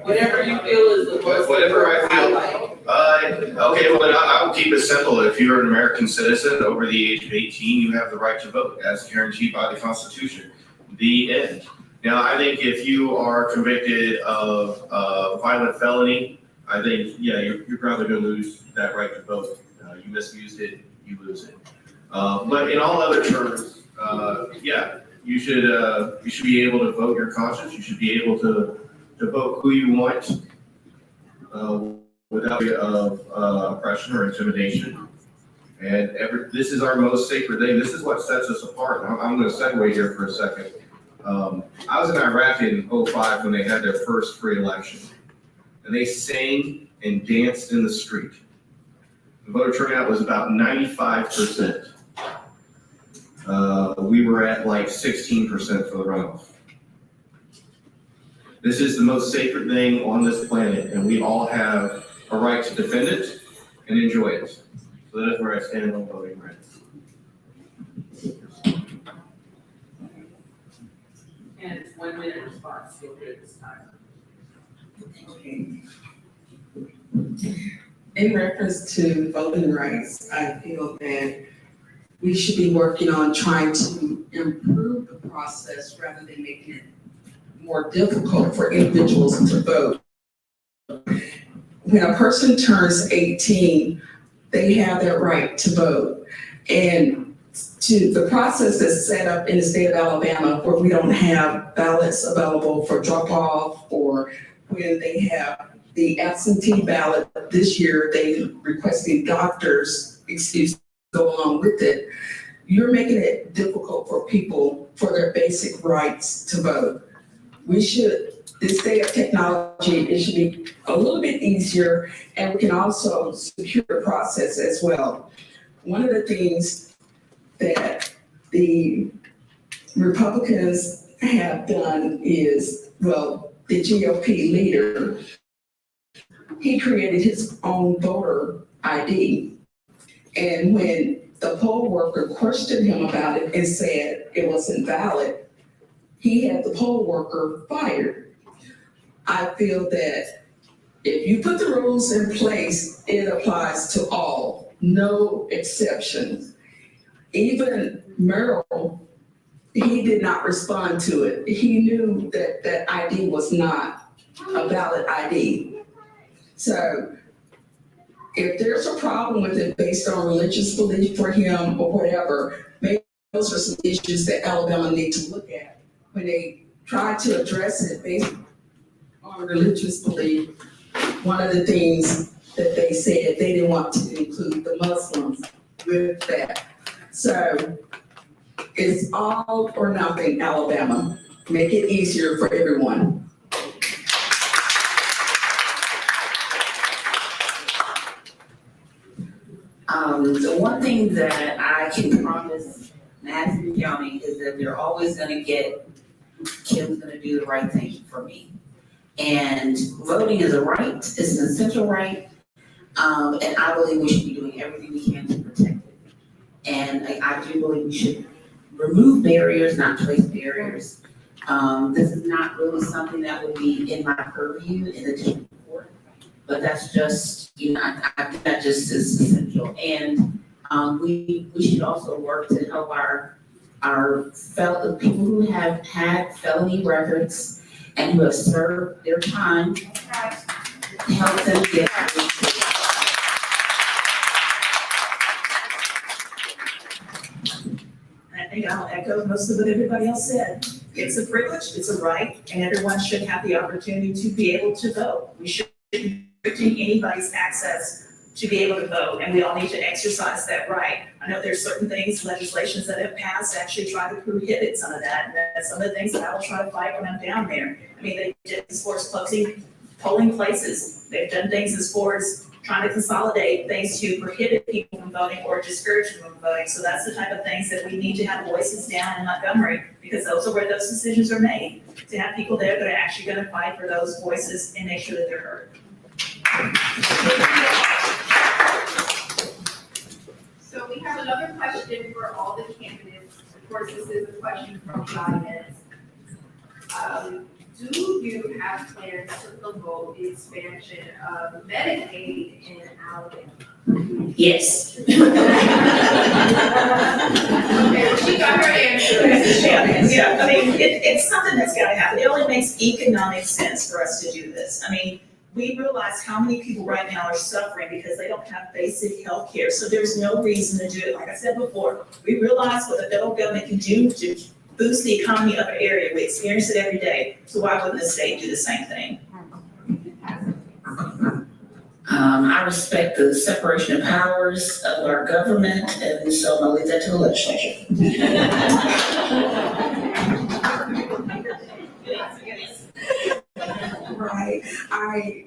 Whatever you feel is the most. Whatever I feel. Okay, well, I'll keep it simple. If you're an American citizen over the age of 18, you have the right to vote as guaranteed by the Constitution. The end. Now, I think if you are convicted of a violent felony, I think, yeah, you're probably gonna lose that right to vote. You misused it, you lose it. But in all other terms, yeah, you should be able to vote your conscience. You should be able to vote who you want, without fear of oppression or intimidation. And this is our most sacred thing. This is what sets us apart. I'm going to segue here for a second. I was in Iraq in 2005 when they had their first free election. And they sang and danced in the street. The voter turnout was about 95%. We were at like 16% for the runoff. This is the most sacred thing on this planet, and we all have a right to defend it and enjoy it. So that is where I stand on voting rights. And it's 1 minute response, feel free this time. Okay. In reference to voting rights, I feel that we should be working on trying to improve the process rather than making it more difficult for individuals to vote. When a person turns 18, they have that right to vote. And to the process that's set up in the state of Alabama, where we don't have ballots available for drop off, or when they have the absentee ballot this year, they requesting doctor's excuse to go along with it. You're making it difficult for people for their basic rights to vote. This day of technology, it should be a little bit easier, and we can also secure the process as well. One of the things that the Republicans have done is, well, the GOP leader, he created his own voter ID. And when the poll worker questioned him about it and said it was invalid, he had the poll worker fired. I feel that if you put the rules in place, it applies to all, no exceptions. Even Merrill, he did not respond to it. He knew that that ID was not a valid ID. So if there's a problem with it based on religious belief for him or whatever, maybe those are some issues that Alabama needs to look at. When they try to address it based on religious belief, one of the things that they said, they didn't want to include the Muslims with that. So it's all or nothing, Alabama. Make it easier for everyone. The one thing that I can promise Madison County is that they're always gonna get Kim's gonna do the right thing for me. And voting is a right, it's an essential right, and I believe we should be doing everything we can to protect it. And I do believe we should remove barriers, not place barriers. This is not really something that would be in my purview in the district court, but that's just, I think that just is essential. And we should also work to help our people who have had felony records and who have served their time, help them get. I think I'll echo most of what everybody else said. It's a privilege, it's a right, and everyone should have the opportunity to be able to vote. We shouldn't be restricting anybody's access to be able to vote, and we all need to exercise that right. I know there's certain things, legislations that have passed actually try to prohibit some of that, and that's some of the things that I will try to fight when I'm down there. I mean, they did as far as closing polling places. They've done things as far as trying to consolidate things to prohibit people from voting or discourage them from voting. So that's the type of things that we need to have voices down in Montgomery, because those are where those decisions are made. To have people there that are actually going to fight for those voices and make sure that they're heard. So we have another question for all the candidates. Of course, this is a question from the audience. do you have plans to promote the expansion of Medicaid in Alabama? Yes. Okay, well, she got her answer. Yeah, I mean, it's something that's gotta happen. It only makes economic sense for us to do this. I mean, we realize how many people right now are suffering because they don't have basic health care. So there's no reason to do it. Like I said before, we realize what the federal government can do to boost the economy of an area. We experience it every day. So why wouldn't the state do the same thing? I respect the separation of powers of our government, and so I'm gonna leave that to the legislature. Right, I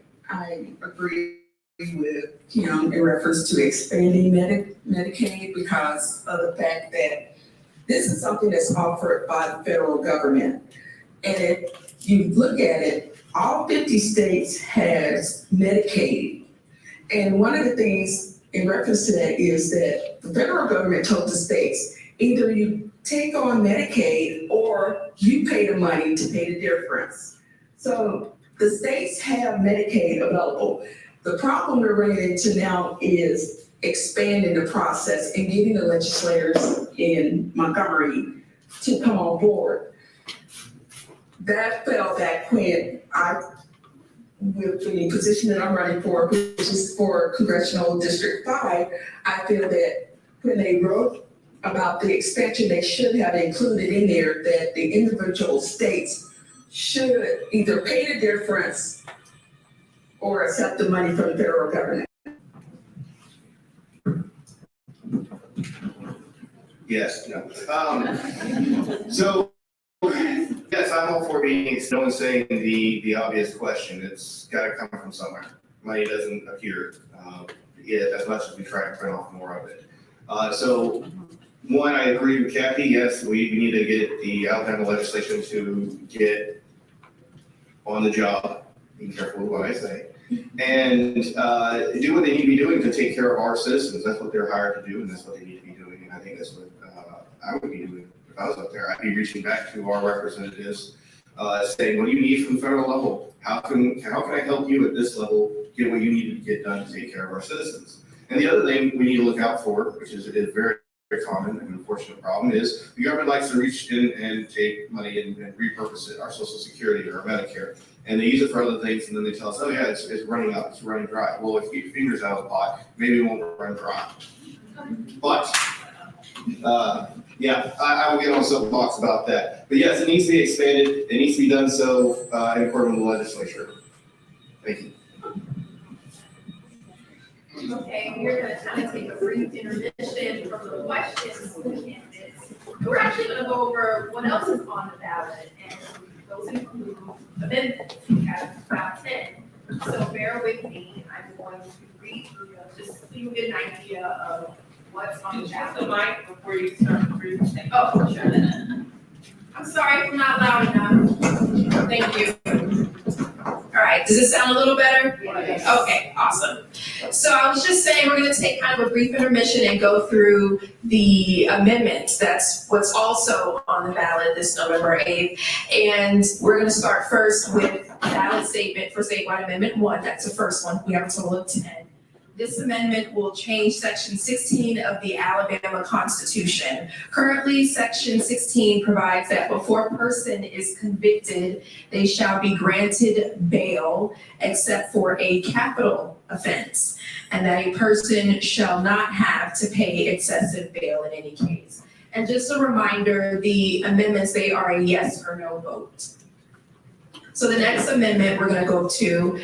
agree with Kim in reference to expanding Medicaid because of the fact that this is something that's offered by the federal government. And if you look at it, all 50 states has Medicaid. And one of the things in reference to that is that the federal government told the states, either you take on Medicaid or you pay the money to pay the difference. So the states have Medicaid available. The problem we're running into now is expanding the process and getting the legislators in Montgomery to come on board. That fell back when with the position that I'm running for, which is for Congressional District 5, I feel that when they wrote about the expansion, they should have included in there that the individual states should either pay the difference or accept the money from the federal government. Yes, no. So, yes, I'm all for being, no one's saying the obvious question. It's gotta come from somewhere. Money doesn't appear, yet as much as we try to print off more of it. So, one, I agree with Kathy, yes, we need to get the Alabama legislation to get on the job, be careful with what I say, and do what they need to be doing to take care of our citizens. That's what they're hired to do, and that's what they need to be doing. And I think that's what I would be doing if I was up there. I'd be reaching back to our representatives, saying, what do you need from the federal level? How can I help you at this level get what you need to get done to take care of our citizens? And the other thing we need to look out for, which is very, very common and unfortunate problem, is the government likes to reach in and take money and repurpose it, our Social Security or our Medicare. And they use it for other things, and then they tell us, oh yeah, it's running out, it's running dry. Well, if you keep your fingers out of the pot, maybe it won't run dry. But, yeah, I will get on a soapbox about that. But yes, it needs to be expanded. It needs to be done so in accordance with the legislature. Thank you. Okay, we're gonna kind of take a brief intermission from the questions to the candidates. We're actually gonna go over what else is on the ballot, and those include amendments. We have about 10. So bear with me, I'm going to read through them, just so you get an idea of what's on the ballot. The mic before you start reading. Oh, sure. I'm sorry if I'm not loud enough. Thank you. All right, does it sound a little better? Yes. Okay, awesome. So I was just saying, we're gonna take kind of a brief intermission and go through the amendments. That's what's also on the ballot this November 8th. And we're gonna start first with ballot statement for statewide amendment 1. That's the first one. We have a total of 10. This amendment will change section 16 of the Alabama Constitution. Currently, section 16 provides that before a person is convicted, they shall be granted bail except for a capital offense, and that a person shall not have to pay excessive bail in any case. And just a reminder, the amendments, they are a yes or no vote. So the next amendment we're gonna go to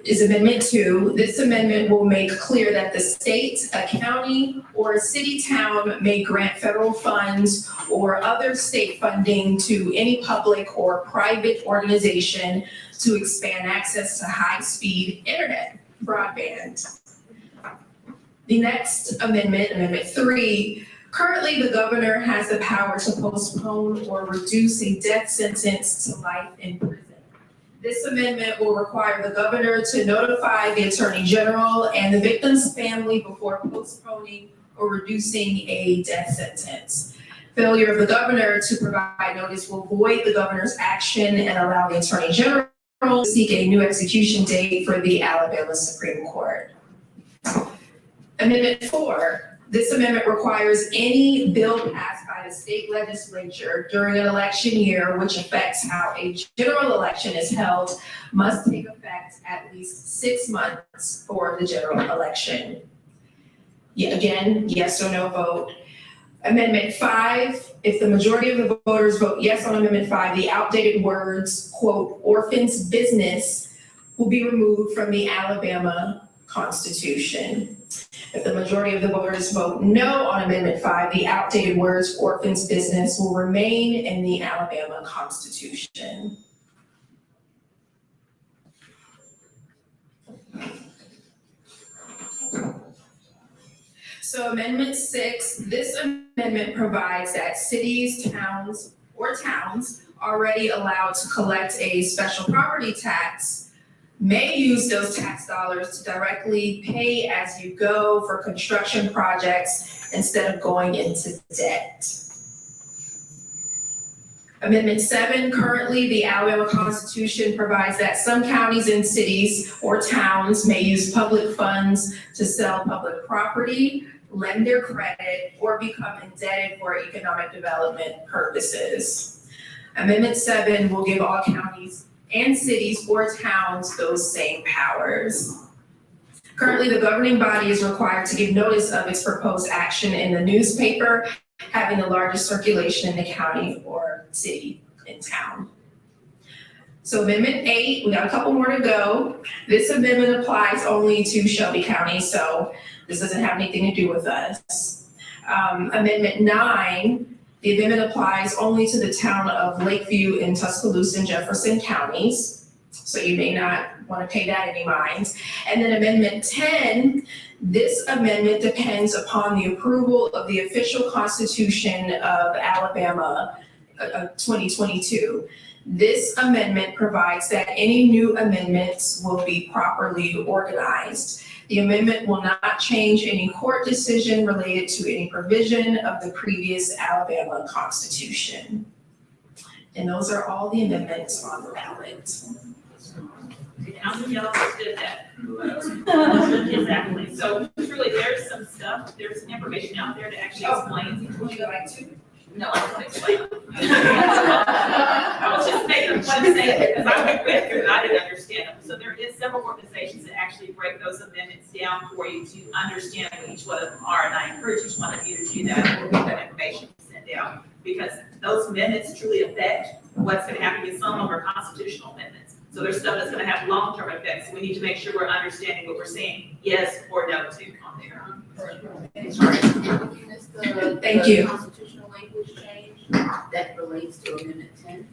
is Amendment 2. This amendment will make clear that the state, a county, or a city town may grant federal funds or other state funding to any public or private organization to expand access to high-speed internet broadband. The next amendment, Amendment 3, currently the governor has the power to postpone or reduce a death sentence to life in prison. This amendment will require the governor to notify the attorney general and the victim's family before postponing or reducing a death sentence. Failure of the governor to provide notice will void the governor's action and allow the attorney general to seek a new execution date for the Alabama Supreme Court. Amendment 4, this amendment requires any bill passed by the state legislature during an election year which affects how a general election is held must take effect at least 6 months for the general election. Yeah, again, yes or no vote. Amendment 5, if the majority of the voters vote yes on Amendment 5, the outdated words, quote, orphan's business will be removed from the Alabama Constitution. If the majority of the voters vote no on Amendment 5, the outdated words orphan's business will remain in the Alabama Constitution. So Amendment 6, this amendment provides that cities, towns, or towns already allowed to collect a special property tax may use those tax dollars to directly pay as you go for construction projects instead of going into debt. Amendment 7, currently the Alabama Constitution provides that some counties and cities or towns may use public funds to sell public property, lend their credit, or become indebted for economic development purposes. Amendment 7 will give all counties and cities or towns those same powers. Currently, the governing body is required to give notice of its proposed action in the newspaper having the largest circulation in the county or city in town. So Amendment 8, we got a couple more to go. This amendment applies only to Shelby County, so this doesn't have anything to do with us. Amendment 9, the amendment applies only to the town of Lakeview in Tuscaloosa and Jefferson counties, so you may not want to pay that any mind. And then Amendment 10, this amendment depends upon the approval of the official constitution of Alabama, 2022. This amendment provides that any new amendments will be properly organized. The amendment will not change any court decision related to any provision of the previous Alabama Constitution. And those are all the amendments on the ballot. How many of y'all understood that? Exactly. So truly, there's some stuff, there's some information out there to actually explain. Would you like to? No, I don't want to explain. I was just making one statement because I went with it and I didn't understand them. So there is several organizations that actually break those amendments down for you to understand what each one of them are. And I encourage each one of you to do that or get that information sent out, because those amendments truly affect what's going to happen, because some of them are constitutional amendments. So there's stuff that's going to have long-term effects. We need to make sure we're understanding what we're saying yes or no to on there. Thank you. Constitutional language change that relates to Amendment 10.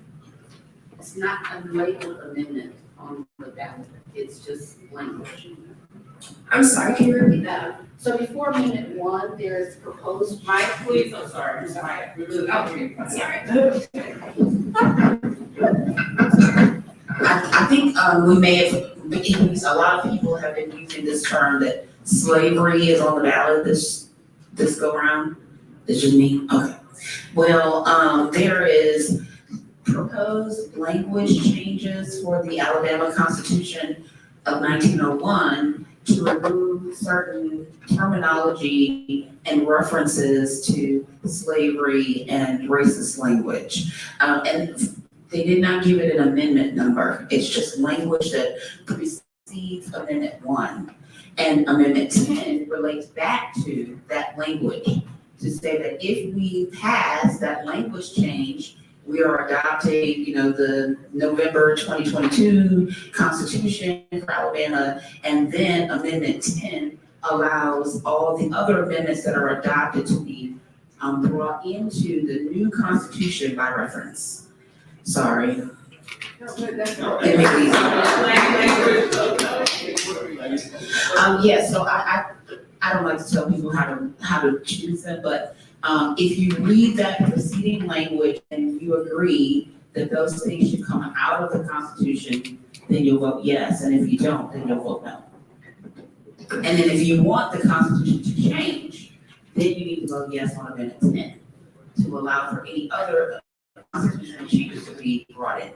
It's not a labeled amendment on the ballot. It's just language. I'm sorry, can you repeat that? So before Amendment 1, there's proposed. Mike, please, I'm sorry. Mike, remove that. Okay, sorry. I think we may have been used, a lot of people have been using this term that slavery is on the ballot this go around. It's just me, okay. Well, there is proposed language changes for the Alabama Constitution of 1901 to remove certain terminology and references to slavery and racist language. And they did not give it an amendment number. It's just language that precedes Amendment 1. And Amendment 10 relates back to that language to say that if we pass that language change, we are adopting, the November 2022 Constitution for Alabama, and then Amendment 10 allows all the other amendments that are adopted to be brought into the new Constitution by reference. Sorry. It may be easy. So I don't like to tell people how to choose them, but if you read that preceding language and you agree that those things should come out of the Constitution, then you'll vote yes, and if you don't, then you'll vote no. And then if you want the Constitution to change, then you need to vote yes on Amendment 10. to allow for any other constitutional changes to be brought in.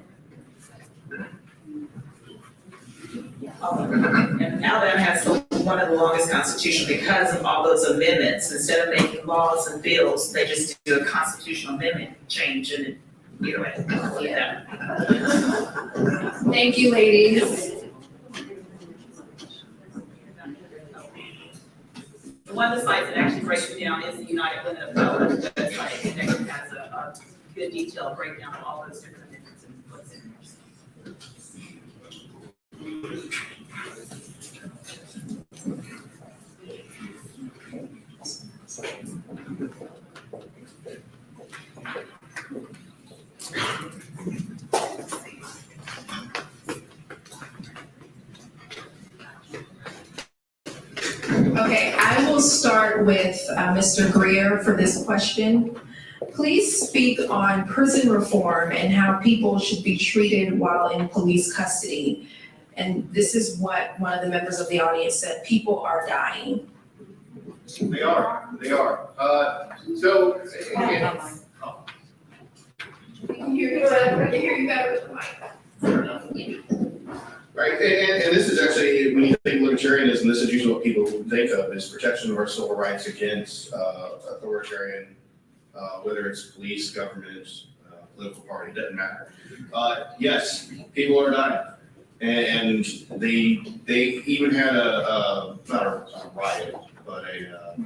And Alabama has one of the longest constitutions because of all those amendments. Instead of making laws and bills, they just do a constitutional amendment change and it, yeah. Thank you, ladies. One of the sites that actually breaks it down is the United Women of Color website, and that has a good detailed breakdown of all those different amendments and what's in there. Okay, I will start with Mr. Greer for this question. Please speak on prison reform and how people should be treated while in police custody. And this is what one of the members of the audience said, people are dying. They are. So, again, We can hear you better, we can hear you better with the mic. right, and this is actually, when you think libertarianism, this is usually what people think of is protection of our civil rights against authoritarian, whether it's police, government, political party, doesn't matter. Yes, people are dying. And they even had not a riot, but a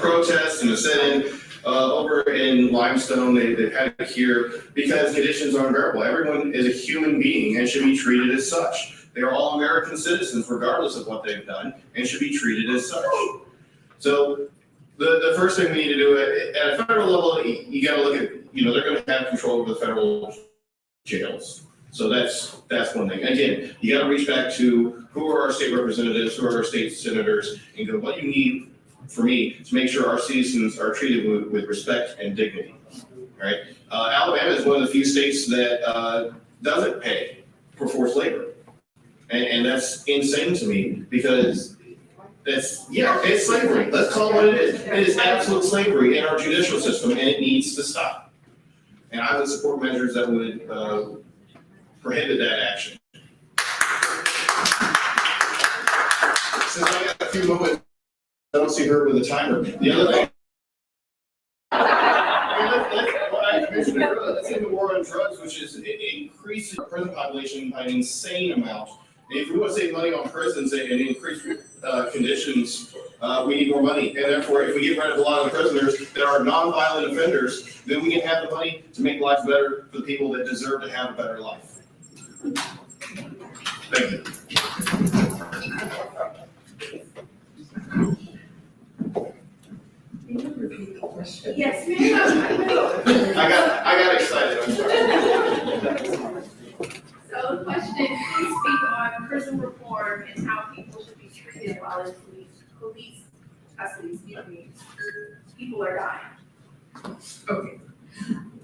protest and a sit-in over in Limestone. They've had it here because conditions are unbearable. Everyone is a human being and should be treated as such. They are all American citizens regardless of what they've done and should be treated as such. So the first thing we need to do at a federal level, you gotta look at, they're gonna have control over the federal jails. So that's one thing. Again, you gotta reach back to who are our state representatives, who are our state senators, and go, what do you need for me to make sure our citizens are treated with respect and dignity, right? Alabama is one of the few states that doesn't pay for forced labor. And that's insane to me because it's slavery. Let's call it what it is. It is absolute slavery in our judicial system and it needs to stop. And I would support measures that would prohibit that action. Since I got a few moments, I don't see her with a timer. The other thing. Let's end the war on drugs, which is increasing our prison population by an insane amount. And if we want to save money on prisons and increase conditions, we need more money. And therefore, if we get rid of a lot of the prisoners that are nonviolent offenders, then we can have the money to make life better for the people that deserve to have a better life. Thank you. Can you repeat the question? Yes, ma'am. I got excited, I'm sorry. So the question, please speak on prison reform and how people should be treated while in police custody, people are dying. Okay.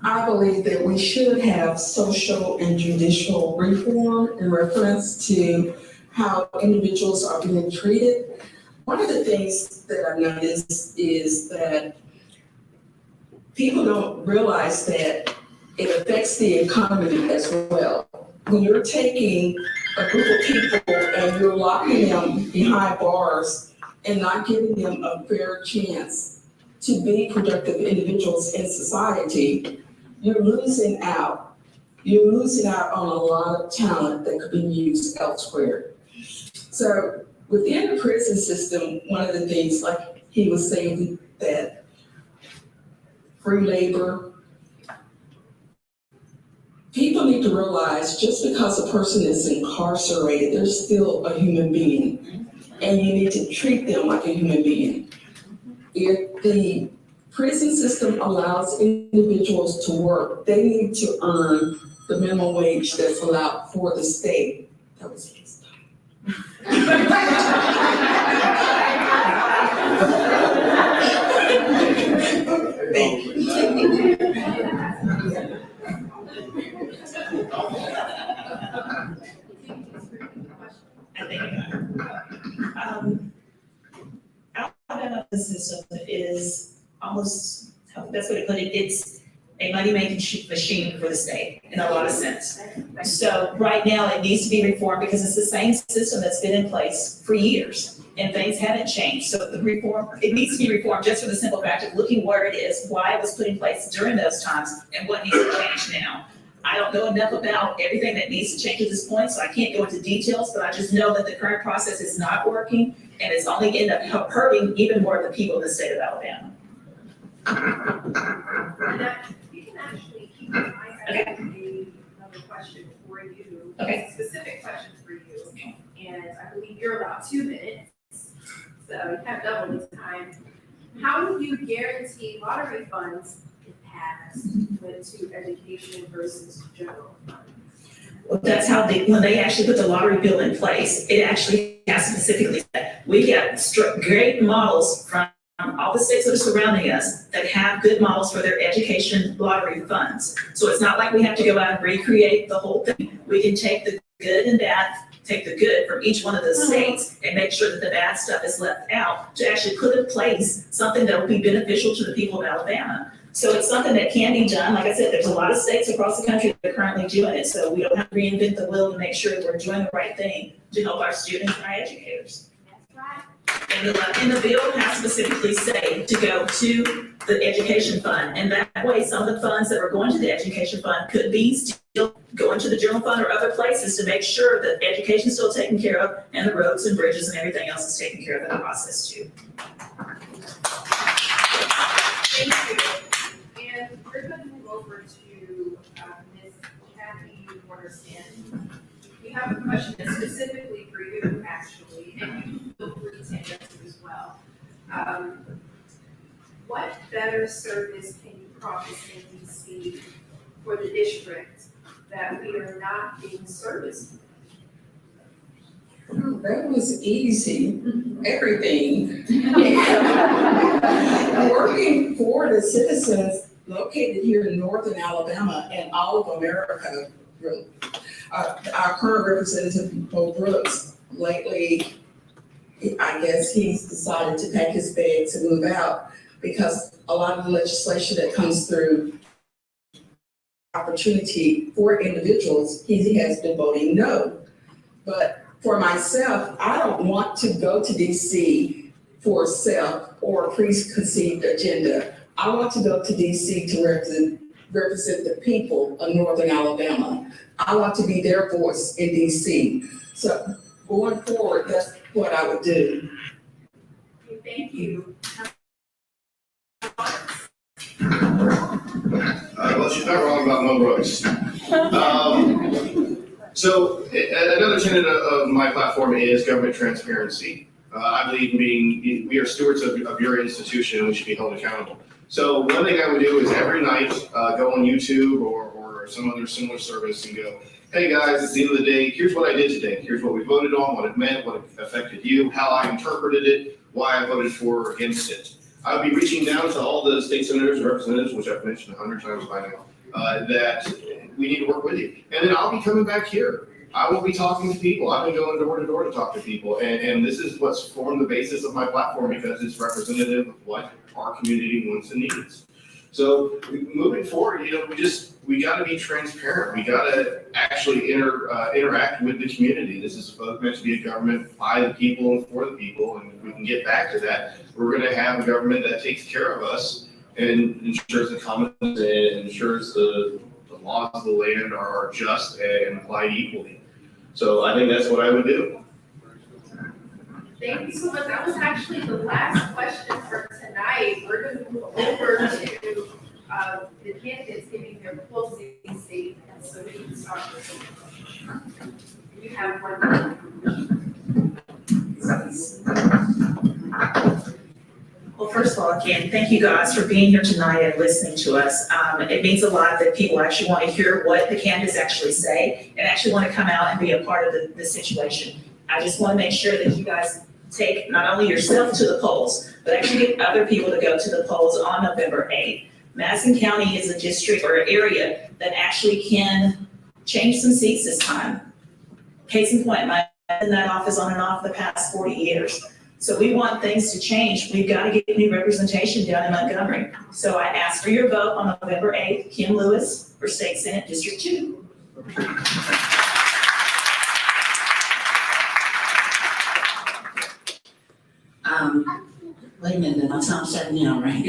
I believe that we should have social and judicial reform in reference to how individuals are being treated. One of the things that I've noticed is that people don't realize that it affects the economy as well. When you're taking a group of people and you're locking them behind bars and not giving them a fair chance to be productive individuals in society, you're losing out. You're losing out on a lot of talent that could be used elsewhere. So within the prison system, one of the things, like he was saying, that free labor, people need to realize just because a person is incarcerated, they're still a human being, and you need to treat them like a human being. If the prison system allows individuals to work, they need to earn the minimum wage that's allowed for the state. That was his. Thank you. Alabama system is almost, how the best way to put it, it's a money-making machine for the state in a lot of sense. So right now, it needs to be reformed because it's the same system that's been in place for years and things haven't changed. So the reform, it needs to be reformed just for the simple fact of looking where it is, why it was put in place during those times, and what needs to change now. I don't know enough about everything that needs to change at this point, so I can't go into details, but I just know that the current process is not working and it's only end up hurting even more of the people in the state of Alabama. And you can actually keep in mind, I have another question for you. Okay. A specific question for you, and I believe you're about 2 minutes, so you have double the time. How do you guarantee lottery funds went to education versus general fund? Well, that's how when they actually put the lottery bill in place, it actually has specifically said, we get great models from all the states that are surrounding us that have good models for their education lottery funds. So it's not like we have to go out and recreate the whole thing. We can take the good and bad, take the good from each one of those states and make sure that the bad stuff is left out to actually put in place something that will be beneficial to the people of Alabama. So it's something that can be done. Like I said, there's a lot of states across the country that are currently doing it. So we don't have to reinvent the wheel to make sure that we're doing the right thing to help our students and our educators. That's right. And the bill has specifically say to go to the education fund. And that way, some of the funds that are going to the education fund could be still going to the general fund or other places to make sure that education is still taken care of and the roads and bridges and everything else is taken care of in the process too. Thank you. And we're going to move over to Ms. Kathy Warner-Stanton. We have a question that's specifically for you, actually, and you feel free to answer as well. What better service can you promise in DC for the district that we are not being serviced? That was easy, everything. Working for the citizens located here in northern Alabama and all of America, really. Our current representative, Bo Brooks, lately, I guess he's decided to pack his bags and move out because a lot of the legislation that comes through opportunity for individuals, he has been voting no. But for myself, I don't want to go to DC for self or a preconceived agenda. I want to go to DC to represent the people of Northern Alabama. I want to be their voice in DC. So going forward, that's what I would do. Okay, thank you. Well, she's not wrong about Mo Brooks. So another tenet of my platform is government transparency. I believe we are stewards of your institution and we should be held accountable. So one thing I would do is every night go on YouTube or some other similar service and go, hey guys, at the end of the day, here's what I did today. Here's what we voted on, what it meant, what it affected you, how I interpreted it, why I voted for or against it. I would be reaching down to all the state senators and representatives, which I've mentioned 100 times by now, that we need to work with you. And then I'll be coming back here. I will be talking to people. I've been going door to door to talk to people. And this is what's formed the basis of my platform because it's representative of what our community wants and needs. So moving forward, we got to be transparent. We got to actually interact with the community. This is meant to be a government by the people and for the people. And if we can get back to that, we're going to have a government that takes care of us and ensures the commons and ensures the laws of the land are just and applied equally. So I think that's what I would do. Thank you so much. That was actually the last question for tonight. We're going to move over to the candidates giving their closing statements. So we can start with them. You have 1 minute. Well, first of all, again, thank you guys for being here tonight and listening to us. It means a lot that people actually want to hear what the candidates actually say and actually want to come out and be a part of the situation. I just want to make sure that you guys take not only yourself to the polls, but actually get other people to go to the polls on November 8th. Madison County is a district or area that actually can change some seats this time. Case in point, I've been in that office on and off the past 40 years. So we want things to change. We've got to get new representation down in Montgomery. So I ask for your vote on November 8th, Kim Lewis for State Senate District 2. Wait a minute, my time's starting now, right?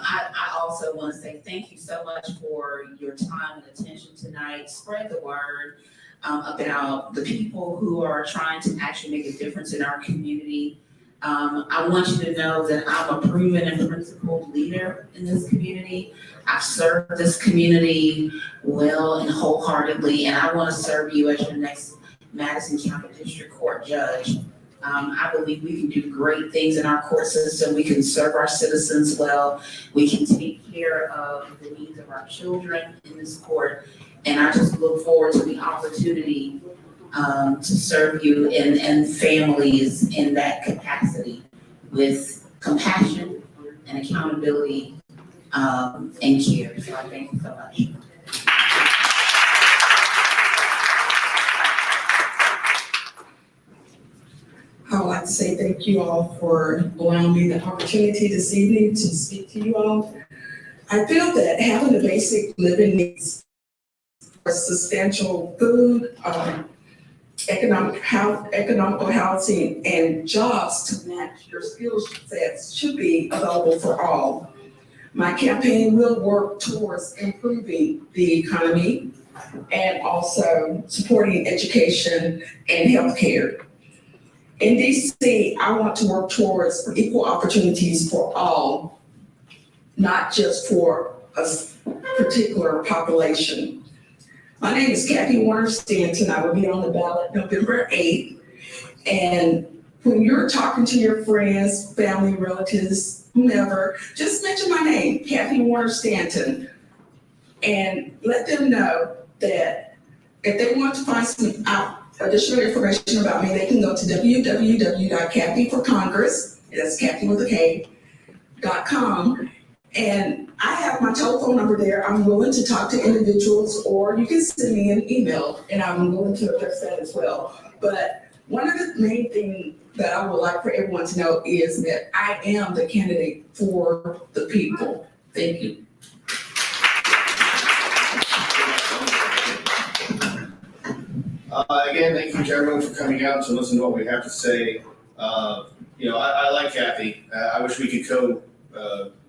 I also want to say thank you so much for your time and attention tonight. Spread the word about the people who are trying to actually make a difference in our community. I want you to know that I'm a proven and principled leader in this community. I've served this community well and wholeheartedly, and I want to serve you as your next Madison County District Court judge. I believe we can do great things in our court system. We can serve our citizens well. We can take care of the needs of our children in this court. And I just look forward to the opportunity to serve you and families in that capacity with compassion and accountability and care. So I thank you so much. I would like to say thank you all for allowing me the opportunity this evening to speak to you all. I feel that having the basic living needs for substantial food, economical housing, and jobs to match your skill sets should be available for all. My campaign will work towards improving the economy and also supporting education and healthcare. In DC, I want to work towards equal opportunities for all, not just for a particular population. My name is Kathy Warner Stanton. I will be on the ballot November 8th. And when you're talking to your friends, family, relatives, whomever, just mention my name, Kathy Warner Stanton, and let them know that if they want to find some additional information about me, they can go to www.kathyforcongress, that's Kathy with a K, .com. And I have my telephone number there. I'm willing to talk to individuals, or you can send me an email, and I'm willing to address that as well. But one of the main things that I would like for everyone to know is that I am the candidate for the people. Thank you. Again, thank you to everyone for coming out to listen to what we have to say. I like Kathy. I wish we could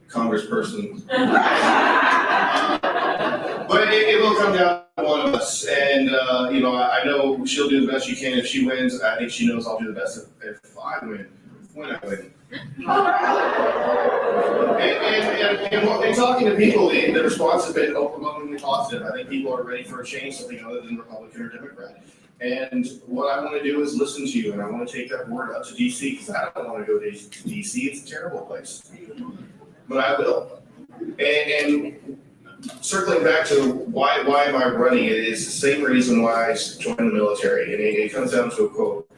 congressperson. But it will come down to one of us. And, I know she'll do the best she can if she wins. I think she knows I'll do the best if I win, when I win. And talking to people, the response has been overwhelmingly positive. I think people are ready for a change, something other than Republican or Democrat. And what I want to do is listen to you, and I want to take that word up to DC, because I don't want to go to DC. It's a terrible place. But I will. And circling back to why am I running, it is the same reason why I joined the military. And it comes down to a quote,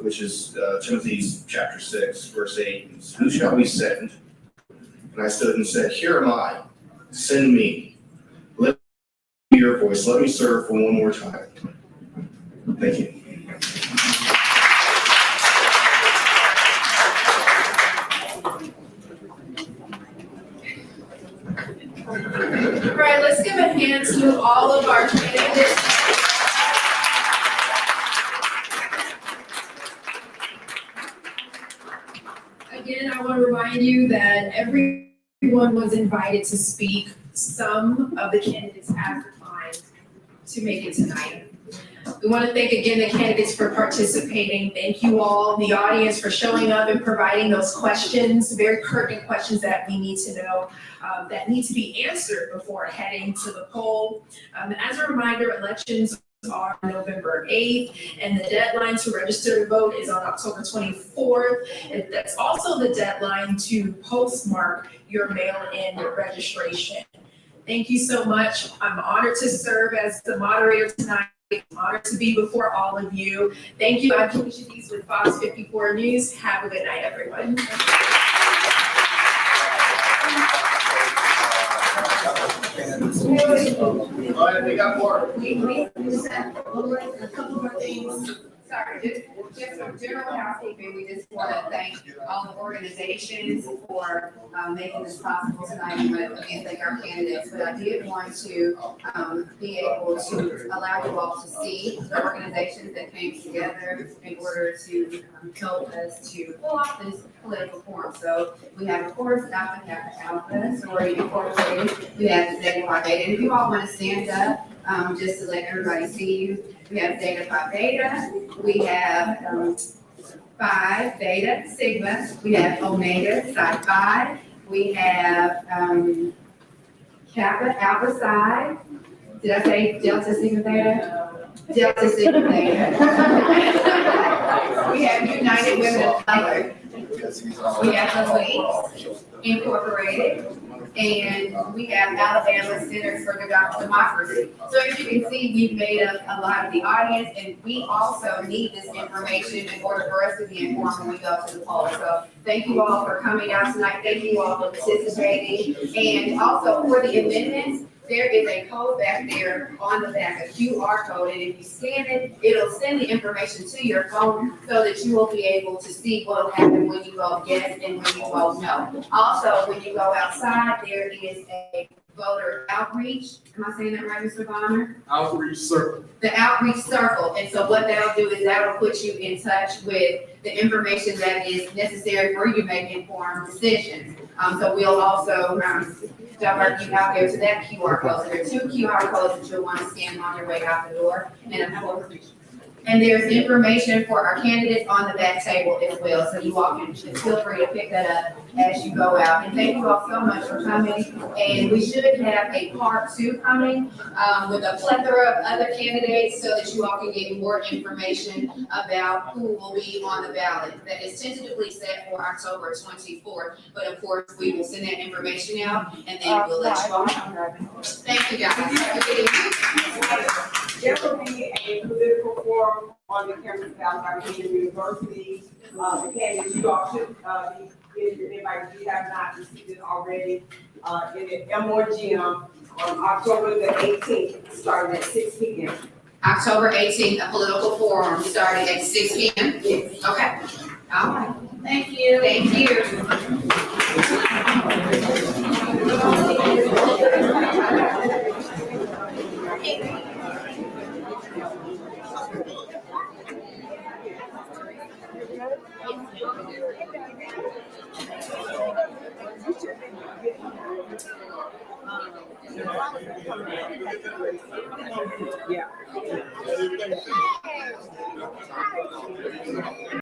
which is Timothy's chapter 6, verse 8. Who shall we send? And I stood and said, here am I, send me. Let me hear your voice. Let me serve for one more time. Thank you. All right, let's give a hand to all of our candidates. Again, I want to remind you that everyone was invited to speak. Some of the candidates have declined to make it tonight. We want to thank again the candidates for participating. Thank you all, the audience, for showing up and providing those questions, very pertinent questions that we need to know, that need to be answered before heading to the poll. As a reminder, elections are November 8th, and the deadline to register to vote is on October 24th. And that's also the deadline to postmark your mail-in registration. Thank you so much. I'm honored to serve as the moderator tonight. I'm honored to be before all of you. Thank you. I'm Keisha Dees with Fox 54 News. Have a good night, everyone. All right, we got more. We just have a couple more things. Sorry, just some general housekeeping, we just want to thank all the organizations for making this possible tonight, and again, thank our candidates, but I did want to be able to allow you all to see the organizations that came together in order to help us to pull off this political forum. So we have, of course, Alpha, Sorority Incorporated, we have the Zeta Phi Beta, and if you all want to stand up, just to let everybody see you, we have Zeta Phi Beta, we have Phi Beta Sigma, we have Omega Psi Phi, we have Kappa Alpha Psi. Did I say Delta Sigma Theta? Delta Sigma Theta. We have United Women of Color. We have the League Incorporated. And we have Alabama Center for Democracy. So as you can see, we've made up a lot of the audience, and we also need this information in order for us to be informed when we go to the polls. So thank you all for coming out tonight. Thank you all for participating. And also for the amendments, there is a code back there on the back, a QR code, and if you scan it, it'll send the information to your phone so that you will be able to see what will happen when you vote yes and when you vote no. Also, when you go outside, there is a voter outreach. Am I saying that right, Mr. Bonner? Outreach circle. The outreach circle. And so what that'll do is that'll put you in touch with the information that is necessary for you to make informed decisions. So we'll also divert you out there to that QR code. So there are 2 QR codes that you'll want to scan on your way out the door. And there's information for our candidates on the back table as well. So you all can feel free to pick that up as you go out. And thank you all so much for coming. And we should have a part 2 coming with a plethora of other candidates so that you all can get more information about who will be on the ballot. That is tentatively set for October 24th. But of course, we will send that information out and then we'll let you all know. Thank you guys. Have a good evening. There will be a political forum on the campus of Alabama University. The candidates, you all should be, if anybody you have not received it already, in the Elmore Gym on October the 18th, starting at 6 p.m. October 18th, a political forum starting at 6 p.m. Yes. Okay. All right. Thank you. Thank you. Yeah.